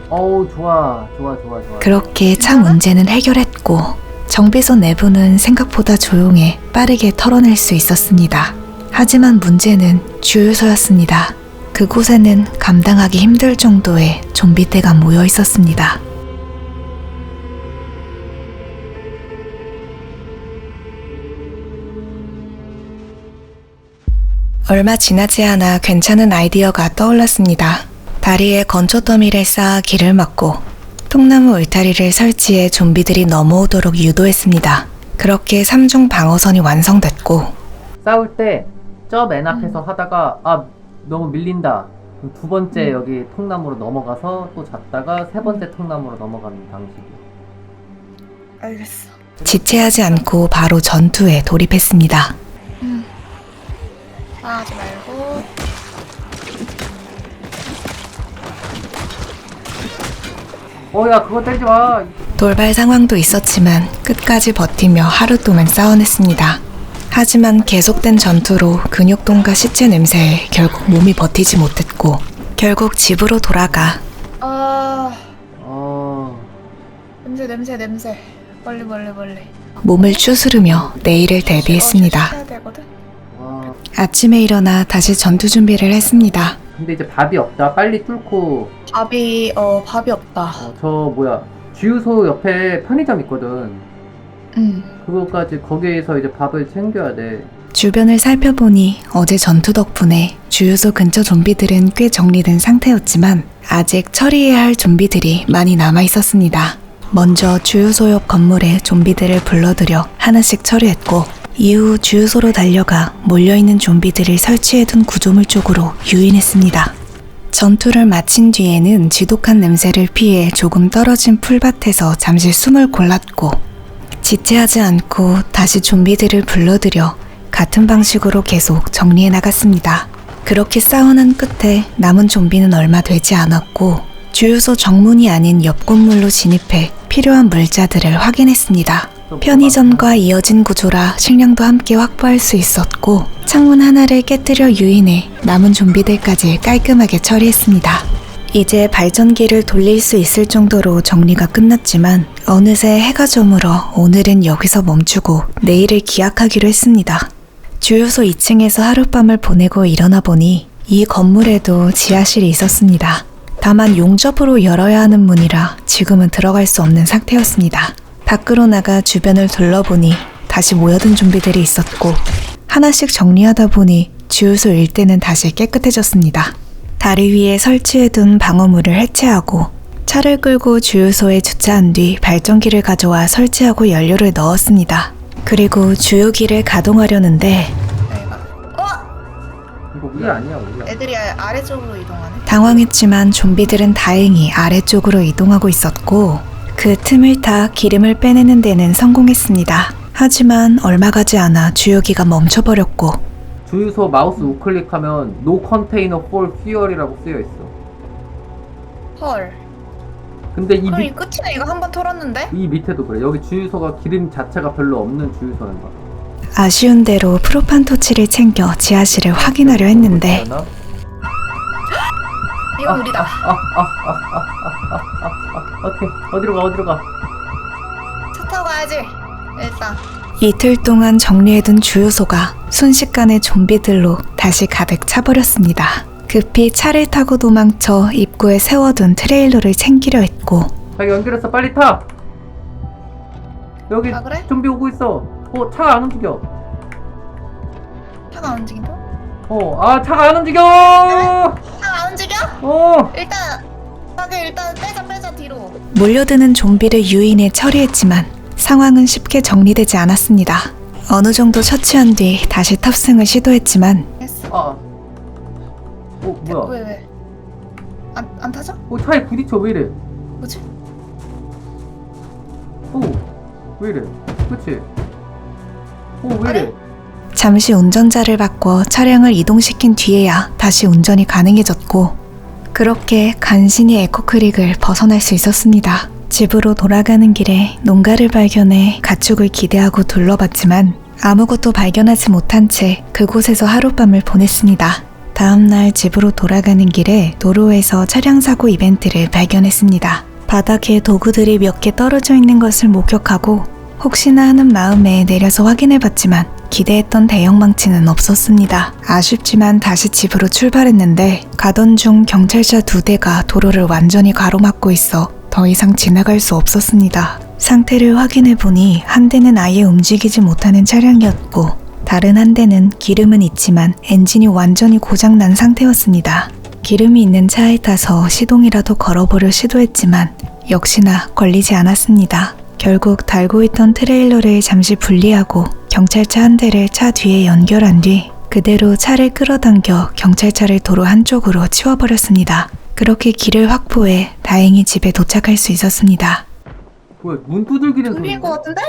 어우 좋아. 그렇게 차 문제는 해결했고 정비소 내부는 생각보다 조용해 빠르게 털어낼 수 있었습니다. 하지만 문제는 주유소였습니다. 그곳에는 감당하기 힘들 정도의 좀비떼가 모여 있었습니다. 얼마 지나지 않아 괜찮은 아이디어가 떠올랐습니다. 다리에 건초 더미를 쌓아 길을 막고 통나무 울타리를 설치해 좀비들이 넘어오도록 유도했습니다. 그렇게 3중 방어선이 완성됐고 싸울 때 저 맨 앞에서 하다가 아 너무 밀린다. 그럼 두 번째 여기 통나무로 넘어가서 또 잡다가 세 번째 통나무로 넘어가는 방식이. 알겠어. 지체하지 않고 바로 전투에 돌입했습니다. 하지 말고. 야 그거 때리지 마. 돌발 상황도 있었지만 끝까지 버티며 하루 동안 싸워냈습니다. 하지만 계속된 전투로 근육통과 시체 냄새에 결국 몸이 버티지 못했고 결국 집으로 돌아가 냄새. 멀리. 몸을 추스르며 내일을 대비했습니다. 해야 되거든. 와. 아침에 일어나 다시 전투 준비를 했습니다. 근데 이제 밥이 없다. 빨리 뚫고. 밥이 없다. 저 뭐야 주유소 옆에 편의점 있거든. 그거까지 거기에서 이제 밥을 챙겨야 돼. 주변을 살펴보니 어제 전투 덕분에 주유소 근처 좀비들은 꽤 정리된 상태였지만 아직 처리해야 할 좀비들이 많이 남아 있었습니다. 먼저 주유소 옆 건물에 좀비들을 불러들여 하나씩 처리했고 이후 주유소로 달려가 몰려있는 좀비들을 설치해둔 구조물 쪽으로 유인했습니다. 전투를 마친 뒤에는 지독한 냄새를 피해 조금 떨어진 풀밭에서 잠시 숨을 골랐고 지체하지 않고 다시 좀비들을 불러들여 같은 방식으로 계속 정리해 나갔습니다. 그렇게 싸우는 끝에 남은 좀비는 얼마 되지 않았고 주유소 정문이 아닌 옆 건물로 진입해 필요한 물자들을 확인했습니다. 편의점과 이어진 구조라 식량도 함께 확보할 수 있었고 창문 하나를 깨뜨려 유인해 남은 좀비들까지 깔끔하게 처리했습니다. 이제 발전기를 돌릴 수 있을 정도로 정리가 끝났지만 어느새 해가 저물어 오늘은 여기서 멈추고 내일을 기약하기로 했습니다. 주유소 2층에서 하룻밤을 보내고 일어나 보니 이 건물에도 지하실이 있었습니다. 다만 용접으로 열어야 하는 문이라 지금은 들어갈 수 없는 상태였습니다. 밖으로 나가 주변을 둘러보니 다시 모여든 좀비들이 있었고 하나씩 정리하다 보니 주유소 일대는 다시 깨끗해졌습니다. 다리 위에 설치해둔 방어물을 해체하고 차를 끌고 주유소에 주차한 뒤 발전기를 가져와 설치하고 연료를 넣었습니다. 그리고 주유기를 가동하려는데 이거 위에 아니야 위야. 애들이 아래쪽으로 이동하네. 당황했지만 좀비들은 다행히 아래쪽으로 이동하고 있었고 그 틈을 타 기름을 빼내는 데는 성공했습니다. 하지만 얼마 가지 않아 주유기가 멈춰버렸고 주유소 마우스 우클릭하면 No Container for Fuel이라고 쓰여있어. 헐. 근데 이 그럼 이 끝이네. 이거 한 번 털었는데? 이 밑에도 그래. 여기 주유소가 기름 자체가 별로 없는 주유소인 거야. 아쉬운 대로 프로판 토치를 챙겨 지하실을 확인하려 했는데 이거 우리다. 오케이. 어디로 가? 차 타고 가야지. 일단. 이틀 동안 정리해둔 주유소가 순식간에 좀비들로 다시 가득 차버렸습니다. 급히 차를 타고 도망쳐 입구에 세워둔 트레일러를 챙기려 했고 자기 연결했어. 빨리 타. 여기 그래? 좀비 오고 있어. 차가 안 움직여. 차가 안 움직인다? 차가 안 움직여! 안 움직여? 일단 빼자 뒤로. 몰려드는 좀비를 유인해 처리했지만 상황은 쉽게 정리되지 않았습니다. 어느 정도 처치한 뒤 다시 탑승을 시도했지만 됐어. 뭐야? 왜? 안 타죠? 차에 부딪혀, 왜 이래? 뭐지? 왜 이래? 그치? 왜 이래? 잠시 운전자를 바꿔 차량을 이동시킨 뒤에야 다시 운전이 가능해졌고 그렇게 간신히 에코크릭을 벗어날 수 있었습니다. 집으로 돌아가는 길에 농가를 발견해 가축을 기대하고 둘러봤지만 아무것도 발견하지 못한 채 그곳에서 하룻밤을 보냈습니다. 다음날 집으로 돌아가는 길에 도로에서 차량 사고 이벤트를 발견했습니다. 바닥에 도구들이 몇 개 떨어져 있는 것을 목격하고 혹시나 하는 마음에 내려서 확인해봤지만 기대했던 대형망치는 없었습니다. 아쉽지만 다시 집으로 출발했는데 가던 중 경찰차 2대가 도로를 완전히 가로막고 있어 더 이상 지나갈 수 없었습니다. 상태를 확인해보니 한 대는 아예 움직이지 못하는 차량이었고 다른 한 대는 기름은 있지만 엔진이 완전히 고장난 상태였습니다. 기름이 있는 차에 타서 시동이라도 걸어보려 시도했지만 역시나 걸리지 않았습니다. 결국 달고 있던 트레일러를 잠시 분리하고 경찰차 한 대를 차 뒤에 연결한 뒤 그대로 차를 끌어당겨 경찰차를 도로 한쪽으로 치워버렸습니다. 그렇게 길을 확보해 다행히 집에 도착할 수 있었습니다. 뭐야, 문 두들기는 좀비인 것 같은데?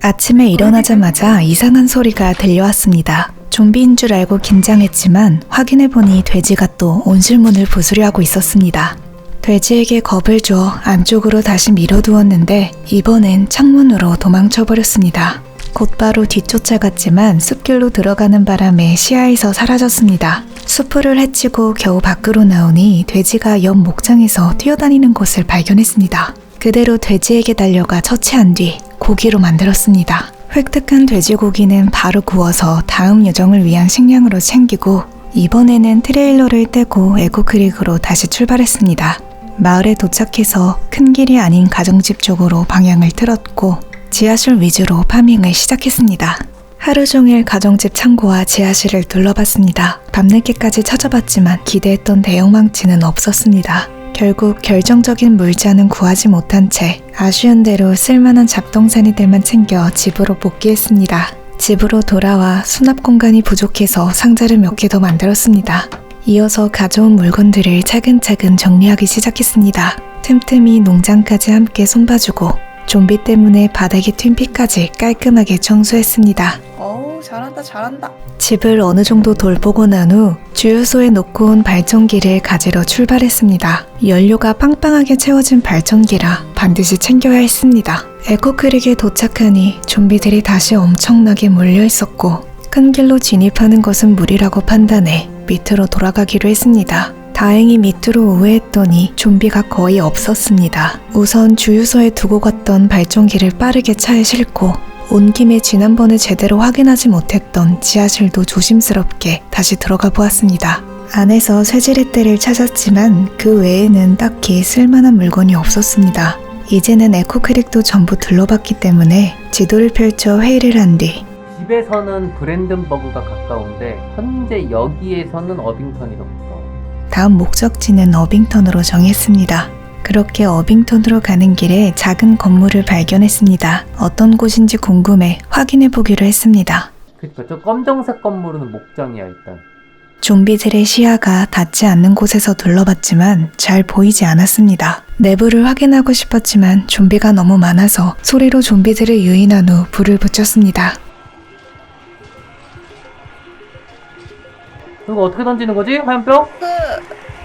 아침에 일어나자마자 이상한 소리가 들려왔습니다. 좀비인 줄 알고 긴장했지만 확인해보니 돼지가 또 온실문을 부수려 하고 있었습니다. 돼지에게 겁을 줘 안쪽으로 다시 밀어두었는데 이번엔 창문으로 도망쳐버렸습니다. 곧바로 뒤쫓아갔지만 숲길로 들어가는 바람에 시야에서 사라졌습니다. 수풀을 헤치고 겨우 밖으로 나오니 돼지가 옆 목장에서 뛰어다니는 것을 발견했습니다. 그대로 돼지에게 달려가 처치한 뒤 고기로 만들었습니다. 획득한 돼지고기는 바로 구워서 다음 여정을 위한 식량으로 챙기고 이번에는 트레일러를 떼고 에코크릭으로 다시 출발했습니다. 마을에 도착해서 큰 길이 아닌 가정집 쪽으로 방향을 틀었고 지하실 위주로 파밍을 시작했습니다. 하루 종일 가정집 창고와 지하실을 둘러봤습니다. 밤늦게까지 찾아봤지만 기대했던 대형망치는 없었습니다. 결국 결정적인 물자는 구하지 못한 채 아쉬운 대로 쓸만한 잡동사니들만 챙겨 집으로 복귀했습니다. 집으로 돌아와 수납 공간이 부족해서 상자를 몇 개 더 만들었습니다. 이어서 가져온 물건들을 차근차근 정리하기 시작했습니다. 틈틈이 농장까지 함께 손봐주고 좀비 때문에 바닥에 튄 피까지 깔끔하게 청소했습니다. 어우 잘한다. 집을 어느 정도 돌보고 난 후 주유소에 놓고 온 발전기를 가지러 출발했습니다. 연료가 빵빵하게 채워진 발전기라 반드시 챙겨야 했습니다. 에코크릭에 도착하니 좀비들이 다시 엄청나게 몰려있었고 큰 길로 진입하는 것은 무리라고 판단해 밑으로 돌아가기로 했습니다. 다행히 밑으로 우회했더니 좀비가 거의 없었습니다. 우선 주유소에 두고 갔던 발전기를 빠르게 차에 싣고 온 김에 지난번에 제대로 확인하지 못했던 지하실도 조심스럽게 다시 들어가 보았습니다. 안에서 쇠지렛대를 찾았지만 그 외에는 딱히 쓸만한 물건이 없었습니다. 이제는 에코크릭도 전부 둘러봤기 때문에 지도를 펼쳐 회의를 한 뒤 집에서는 브랜든버그가 가까운데 현재 여기에서는 어빙턴이로부터 다음 목적지는 어빙턴으로 정했습니다. 그렇게 어빙턴으로 가는 길에 작은 건물을 발견했습니다. 어떤 곳인지 궁금해 확인해보기로 했습니다. 그러니까 저 검정색 건물은 목장이야 일단. 좀비들의 시야가 닿지 않는 곳에서 둘러봤지만 잘 보이지 않았습니다. 내부를 확인하고 싶었지만 좀비가 너무 많아서 소리로 좀비들을 유인한 후 불을 붙였습니다. 이거 어떻게 던지는 거지? 화염병?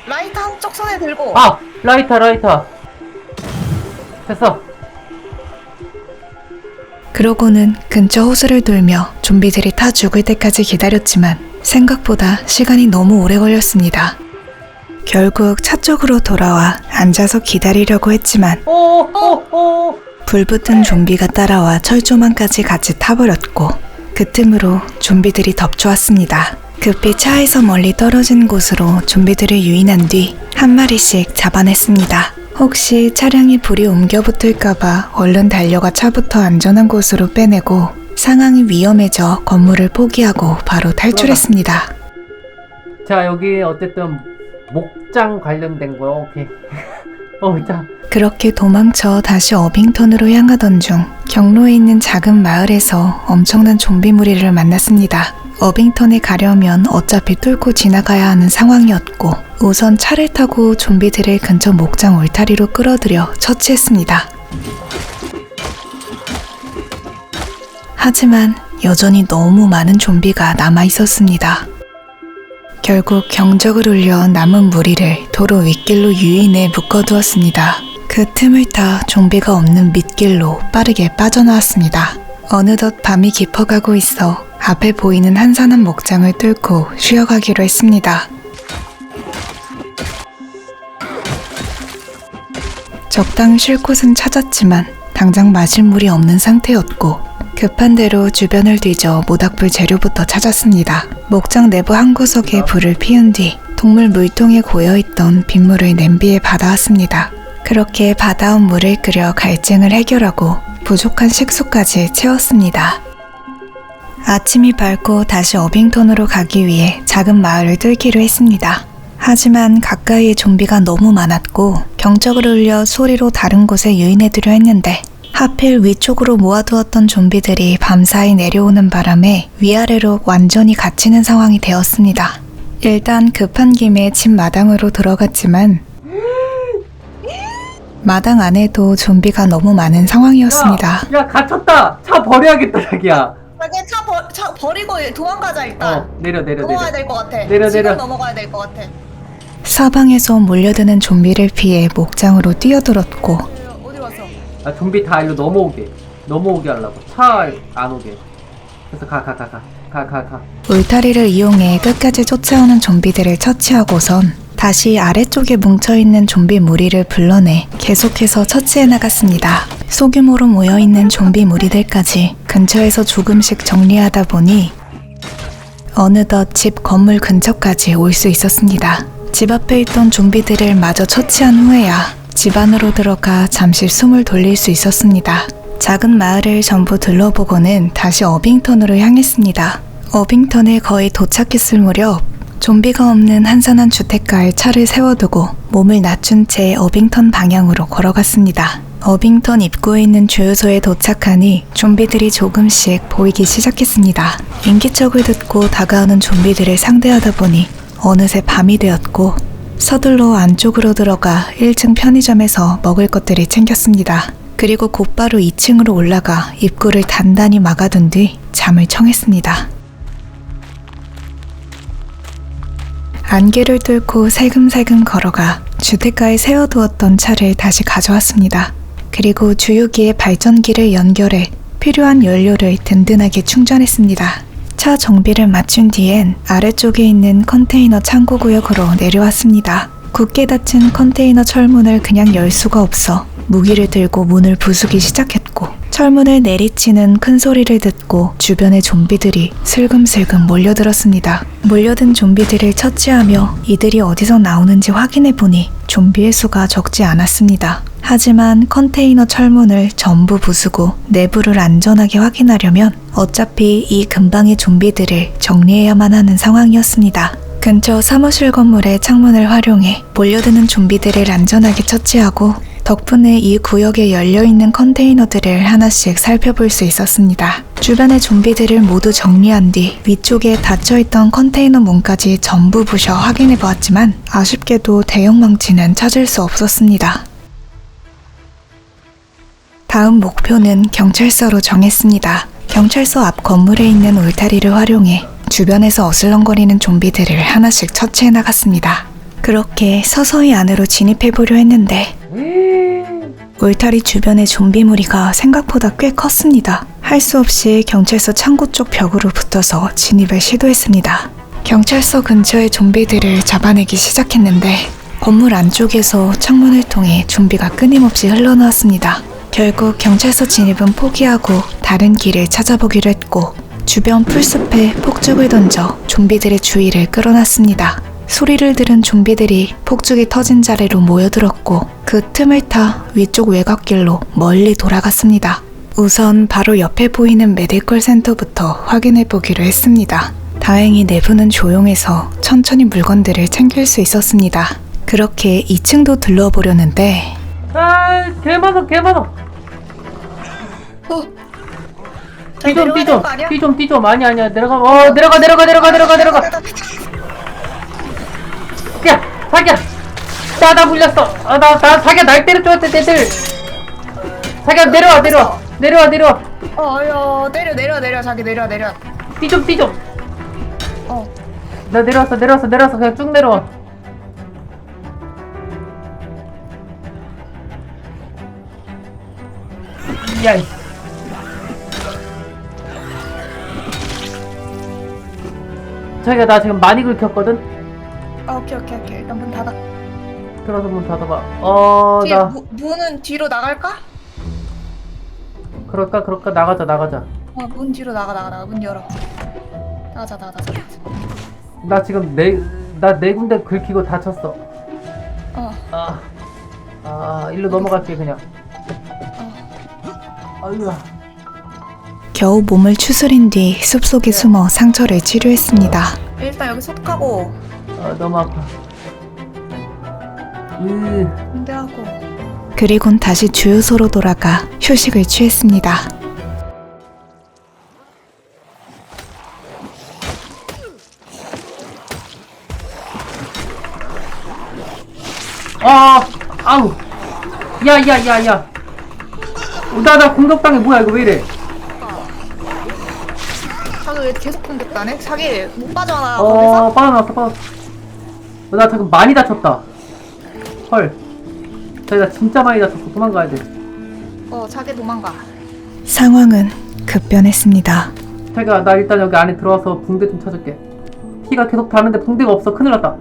라이터 한쪽 손에 들고. 라이터. 됐어. 그러고는 근처 호수를 돌며 좀비들이 타 죽을 때까지 기다렸지만 생각보다 시간이 너무 오래 걸렸습니다. 결국 차 쪽으로 돌아와 앉아서 기다리려고 했지만 불붙은 좀비가 따라와 철조망까지 같이 타버렸고 그 틈으로 좀비들이 덮쳐왔습니다. 급히 차에서 멀리 떨어진 곳으로 좀비들을 유인한 뒤 한 마리씩 잡아냈습니다. 혹시 차량에 불이 옮겨 붙을까봐 얼른 달려가 차부터 안전한 곳으로 빼내고 상황이 위험해져 건물을 포기하고 바로 탈출했습니다. 자, 여기 어쨌든 목장 관련된 거. 오케이. 자. 그렇게 도망쳐 다시 어빙턴으로 향하던 중 경로에 있는 작은 마을에서 엄청난 좀비 무리를 만났습니다. 어빙턴에 가려면 어차피 뚫고 지나가야 하는 상황이었고 우선 차를 타고 좀비들을 근처 목장 울타리로 끌어들여 처치했습니다. 하지만 여전히 너무 많은 좀비가 남아 있었습니다. 결국 경적을 울려 남은 무리를 도로 윗길로 유인해 묶어두었습니다. 그 틈을 타 좀비가 없는 밑길로 빠르게 빠져나왔습니다. 어느덧 밤이 깊어가고 있어 앞에 보이는 한산한 목장을 뚫고 쉬어가기로 했습니다. 적당히 쉴 곳은 찾았지만 당장 마실 물이 없는 상태였고 급한 대로 주변을 뒤져 모닥불 재료부터 찾았습니다. 목장 내부 한 구석에 불을 피운 뒤 동물 물통에 고여있던 빗물을 냄비에 받아왔습니다. 그렇게 받아온 물을 끓여 갈증을 해결하고 부족한 식수까지 채웠습니다. 아침이 밝고 다시 어빙턴으로 가기 위해 작은 마을을 뚫기로 했습니다. 하지만 가까이에 좀비가 너무 많았고 경적을 울려 소리로 다른 곳에 유인해두려 했는데 하필 위쪽으로 모아두었던 좀비들이 밤사이 내려오는 바람에 위아래로 완전히 갇히는 상황이 되었습니다. 일단 급한 김에 집 마당으로 들어갔지만 마당 안에도 좀비가 너무 많은 상황이었습니다. 야, 갇혔다. 차 버려야겠다, 자기야. 자기야 차 버리고 도망가자 일단. 내려. 넘어가야 될 것 같아. 내려. 지금 넘어가야 될 것 같아. 사방에서 몰려드는 좀비를 피해 목장으로 뛰어들었고 어디 갔어? 좀비 다 일로 넘어오게 하려고. 차 안 오게. 그래서 가. 울타리를 이용해 끝까지 쫓아오는 좀비들을 처치하고선 다시 아래쪽에 뭉쳐있는 좀비 무리를 불러내 계속해서 처치해 나갔습니다. 소규모로 모여있는 좀비 무리들까지 근처에서 조금씩 정리하다 보니 어느덧 집 건물 근처까지 올 수 있었습니다. 집 앞에 있던 좀비들을 마저 처치한 후에야 집 안으로 들어가 잠시 숨을 돌릴 수 있었습니다. 작은 마을을 전부 둘러보고는 다시 어빙턴으로 향했습니다. 어빙턴에 거의 도착했을 무렵 좀비가 없는 한산한 주택가에 차를 세워두고 몸을 낮춘 채 어빙턴 방향으로 걸어갔습니다. 어빙턴 입구에 있는 주유소에 도착하니 좀비들이 조금씩 보이기 시작했습니다. 인기척을 듣고 다가오는 좀비들을 상대하다 보니 어느새 밤이 되었고 서둘러 안쪽으로 들어가 1층 편의점에서 먹을 것들을 챙겼습니다. 그리고 곧바로 2층으로 올라가 입구를 단단히 막아둔 뒤 잠을 청했습니다. 안개를 뚫고 살금살금 걸어가 주택가에 세워두었던 차를 다시 가져왔습니다. 그리고 주유기에 발전기를 연결해 필요한 연료를 든든하게 충전했습니다. 차 정비를 마친 뒤엔 아래쪽에 있는 컨테이너 창고 구역으로 내려왔습니다. 굳게 닫힌 컨테이너 철문을 그냥 열 수가 없어 무기를 들고 문을 부수기 시작했고 철문을 내리치는 큰 소리를 듣고 주변의 좀비들이 슬금슬금 몰려들었습니다. 몰려든 좀비들을 처치하며 이들이 어디서 나오는지 확인해보니 좀비의 수가 적지 않았습니다. 하지만 컨테이너 철문을 전부 부수고 내부를 안전하게 확인하려면 어차피 이 근방의 좀비들을 정리해야만 하는 상황이었습니다. 근처 사무실 건물의 창문을 활용해 몰려드는 좀비들을 안전하게 처치하고 덕분에 이 구역에 열려있는 컨테이너들을 하나씩 살펴볼 수 있었습니다. 주변의 좀비들을 모두 정리한 뒤 위쪽에 닫혀있던 컨테이너 문까지 전부 부셔 확인해보았지만 아쉽게도 대형 망치는 찾을 수 없었습니다. 다음 목표는 경찰서로 정했습니다. 경찰서 앞 건물에 있는 울타리를 활용해 주변에서 어슬렁거리는 좀비들을 하나씩 처치해 나갔습니다. 그렇게 서서히 안으로 진입해보려 했는데 울타리 주변의 좀비 무리가 생각보다 꽤 컸습니다. 할 수 없이 경찰서 창고 쪽 벽으로 붙어서 진입을 시도했습니다. 경찰서 근처의 좀비들을 잡아내기 시작했는데 건물 안쪽에서 창문을 통해 좀비가 끊임없이 흘러나왔습니다. 결국 경찰서 진입은 포기하고 다른 길을 찾아보기로 했고 주변 풀숲에 폭죽을 던져 좀비들의 주의를 끌어놨습니다. 소리를 들은 좀비들이 폭죽이 터진 자리로 모여들었고 그 틈을 타 위쪽 외곽길로 멀리 돌아갔습니다. 우선 바로 옆에 보이는 메디컬 센터부터 확인해보기로 했습니다. 다행히 내부는 조용해서 천천히 물건들을 챙길 수 있었습니다. 그렇게 2층도 둘러보려는데 아, 개 많아. 띠좀 아니야. 내려가. 내려가. 야, 자기야. 나 물렸어. 자기야, 날 때려줘야 돼, 애들. 자기야, 내려와. 내려 자기 내려. 띠좀. 어. 나 내려왔어. 그냥 쭉 내려와. 야, 이. 자기야, 나 지금 많이 긁혔거든? 오케이. 일단 문 닫아. 들어서 문 닫아봐. 뒤에 나. 문은 뒤로 나갈까? 그럴까? 나가자. 문 뒤로 나가. 문 열어. 나가자. 나 지금 나 네 군데 긁히고 다쳤어. 일로 넘어갈게, 그냥. 아유야. 겨우 몸을 추스린 뒤 숲속에 숨어 상처를 치료했습니다. 일단 여기 소독하고 너무 아파. 군대하고. 그리곤 다시 주유소로 돌아가 휴식을 취했습니다. 아우. 야. 나 공격당해. 뭐야, 이거 왜 이래? 자기 왜 계속 공격다네? 자기 못 빠져나 거기서? 빠져나왔어. 나 잠깐 많이 다쳤다. 헐. 자기 나 진짜 많이 다쳤어. 도망가야 돼. 자기 도망가. 상황은 급변했습니다. 자기야, 나 일단 여기 안에 들어와서 붕대 좀 찾을게. 피가 계속 다는데 붕대가 없어. 큰일 났다.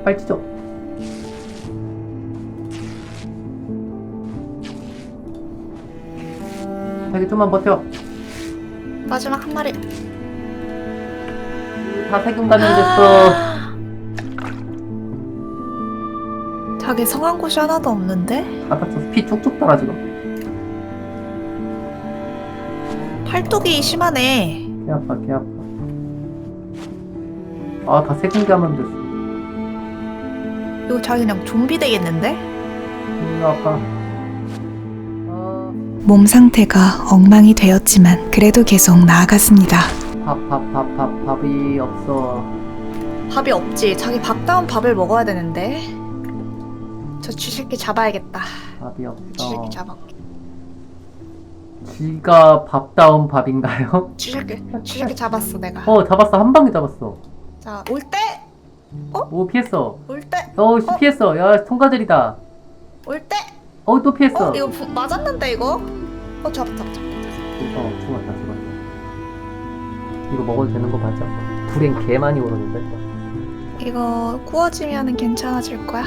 빨리 치죠. 자기 좀만 버텨. 마지막 한 마리. 다 세균 감염됐어. 자기 성한 곳이 하나도 없는데? 다 다쳤어. 피 쭉쭉 달아 지금. 팔뚝이 심하네. 개 아파. 다 세균 감염됐어. 이거 자기 그냥 좀비 되겠는데? 아파. 몸 상태가 엉망이 되었지만 그래도 계속 나아갔습니다. 밥이 없어. 밥이 없지. 자기 밥다운 밥을 먹어야 되는데. 저 쥐새끼 잡아야겠다. 밥이 없어. 쥐새끼 잡아. 쥐가 밥다운 밥인가요? 쥐새끼 잡았어 내가. 잡았어. 한 방에 잡았어. 자, 올 때. 오, 피했어. 올 때. 피했어. 야, 통과젤이다. 올 때. 또 피했어. 이거 맞았는데 이거? 잡았다. 죽었다. 이거 먹어도 되는 거 맞아? 불행 개 많이 오르는데. 이거 구워지면은 괜찮아질 거야.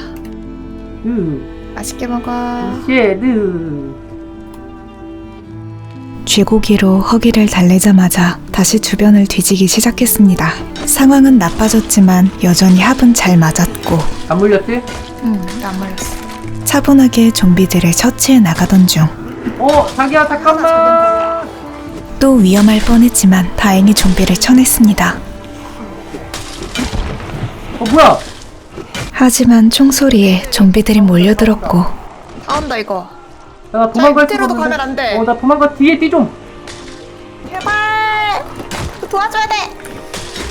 맛있게 먹어. 쥐고기로 허기를 달래자마자 다시 주변을 뒤지기 시작했습니다. 상황은 나빠졌지만 여전히 합은 잘 맞았고 안 물렸지? 응, 나 안 말렸어. 차분하게 좀비들을 처치해 나가던 중 자기야, 잠깐만. 또 위험할 뻔했지만 다행히 좀비를 쳐냈습니다. 뭐야? 하지만 총소리에 좀비들이 몰려들었고 싸운다 이거. 나 도망갈 수가 밑으로도 없는데. 가면 안 돼. 나 도망가. 뒤에 띠 좀. 제발 도와줘야 돼.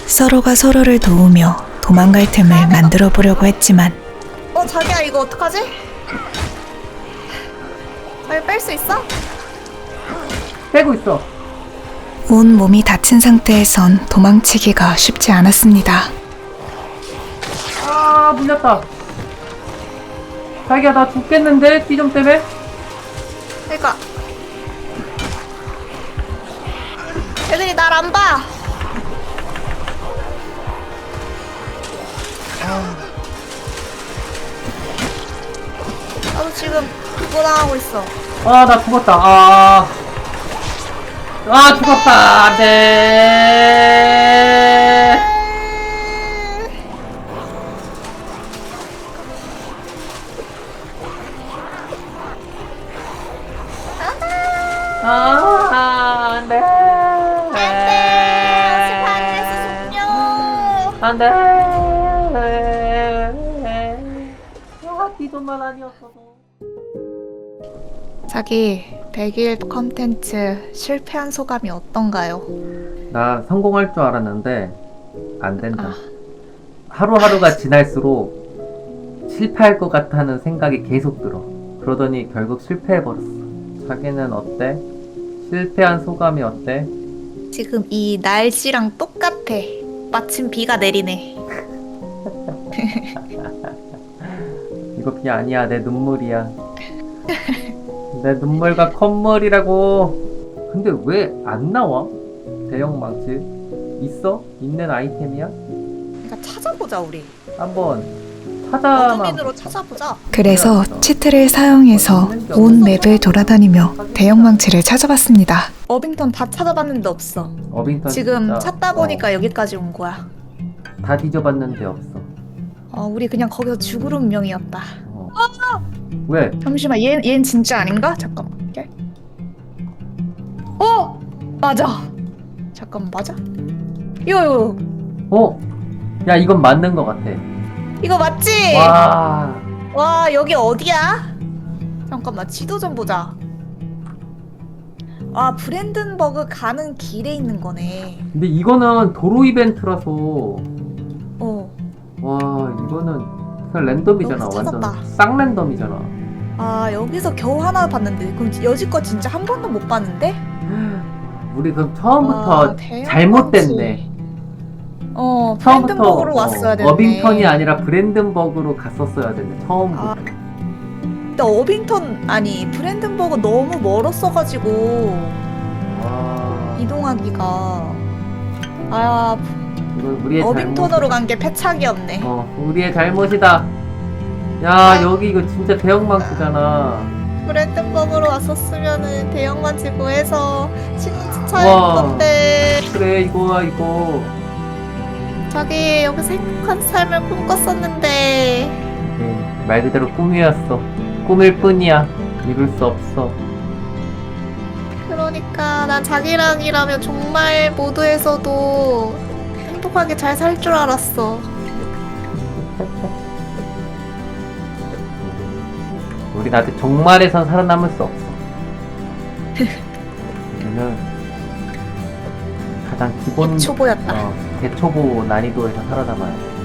서로가 서로를 도우며 도망갈 틈을 만들어 보려고 했지만 자기야 이거 어떡하지? 자기 뺄 수 있어? 빼고 있어. 온 몸이 다친 상태에선 도망치기가 쉽지 않았습니다. 물렸다. 자기야, 나 죽겠는데? 띠 좀 때문에? 그러니까 애들이 날 안 봐. 나도 지금 죽어나가고 있어. 나 죽었다. 죽었다. 안 돼. 안 돼. 안 돼! 기존만 아니었어도. 자기 100일 컨텐츠 실패한 소감이 어떤가요? 나 성공할 줄 알았는데 안 된다. 아. 하루하루가 지날수록 실패할 것 같다는 생각이 계속 들어. 그러더니 결국 실패해버렸어. 자기는 어때? 실패한 소감이 어때? 지금 이 날씨랑 똑같아. 마침 비가 내리네. 이거 비 아니야. 내 눈물이야. 내 눈물과 콧물이라고. 근데 왜 안 나와? 대형망치 있어? 있는 아이템이야? 그러니까 찾아보자 우리. 한번 찾아만. 어드민으로 찾아보자. 그래서 치트를 사용해서 온 맵을 돌아다니며 대형망치를 찾아봤습니다. 어빙턴 다 찾아봤는데 없어. 어빙턴 지금 진짜, 찾다 보니까 여기까지 온 거야. 다 뒤져봤는데 없어. 우리 그냥 거기서 죽을 운명이었다. 왜? 잠시만, 얘는 진짜 아닌가? 잠깐만. 이게? 맞아. 잠깐만, 맞아? 이거 야 이건 맞는 것 같아. 이거 맞지? 와, 여기 어디야? 잠깐만, 지도 좀 보자. 브랜든버그 가는 길에 있는 거네. 근데 이거는 도로 이벤트라서 와 이거는 그냥 랜덤이잖아. 여기서 완전 찾았다. 쌍랜덤이잖아. 여기서 겨우 하나 봤는데 그럼 여지껏 진짜 한 번도 못 봤는데? 우리 그럼 처음부터 대형 잘못됐네. 브랜든버그로 왔어야 되네. 어빙턴이 아니라 브랜든버그로 갔었어야 되네. 처음부터. 근데 브랜든버그 너무 멀었어가지고 와 이동하기가 이건 우리의 어빙턴으로 간 게 패착이었네. 우리의 잘못이다. 야 여기 이거 진짜 대형망치잖아. 브랜든버그로 왔었으면은 대형만치 구해서 신문지 와. 차일 건데. 그래 이거 자기 여기서 행복한 삶을 꿈꿨었는데. 말 그대로 꿈이었어. 꿈일 뿐이야. 이룰 수 없어. 그러니까 난 자기랑이라면 정말 모두에서도 행복하게 잘 살 줄 알았어. 우리 아직 종말에선 살아남을 수 없어. 우리는 가장 기본 초보였다. 대초보 난이도에서 살아남아야 돼.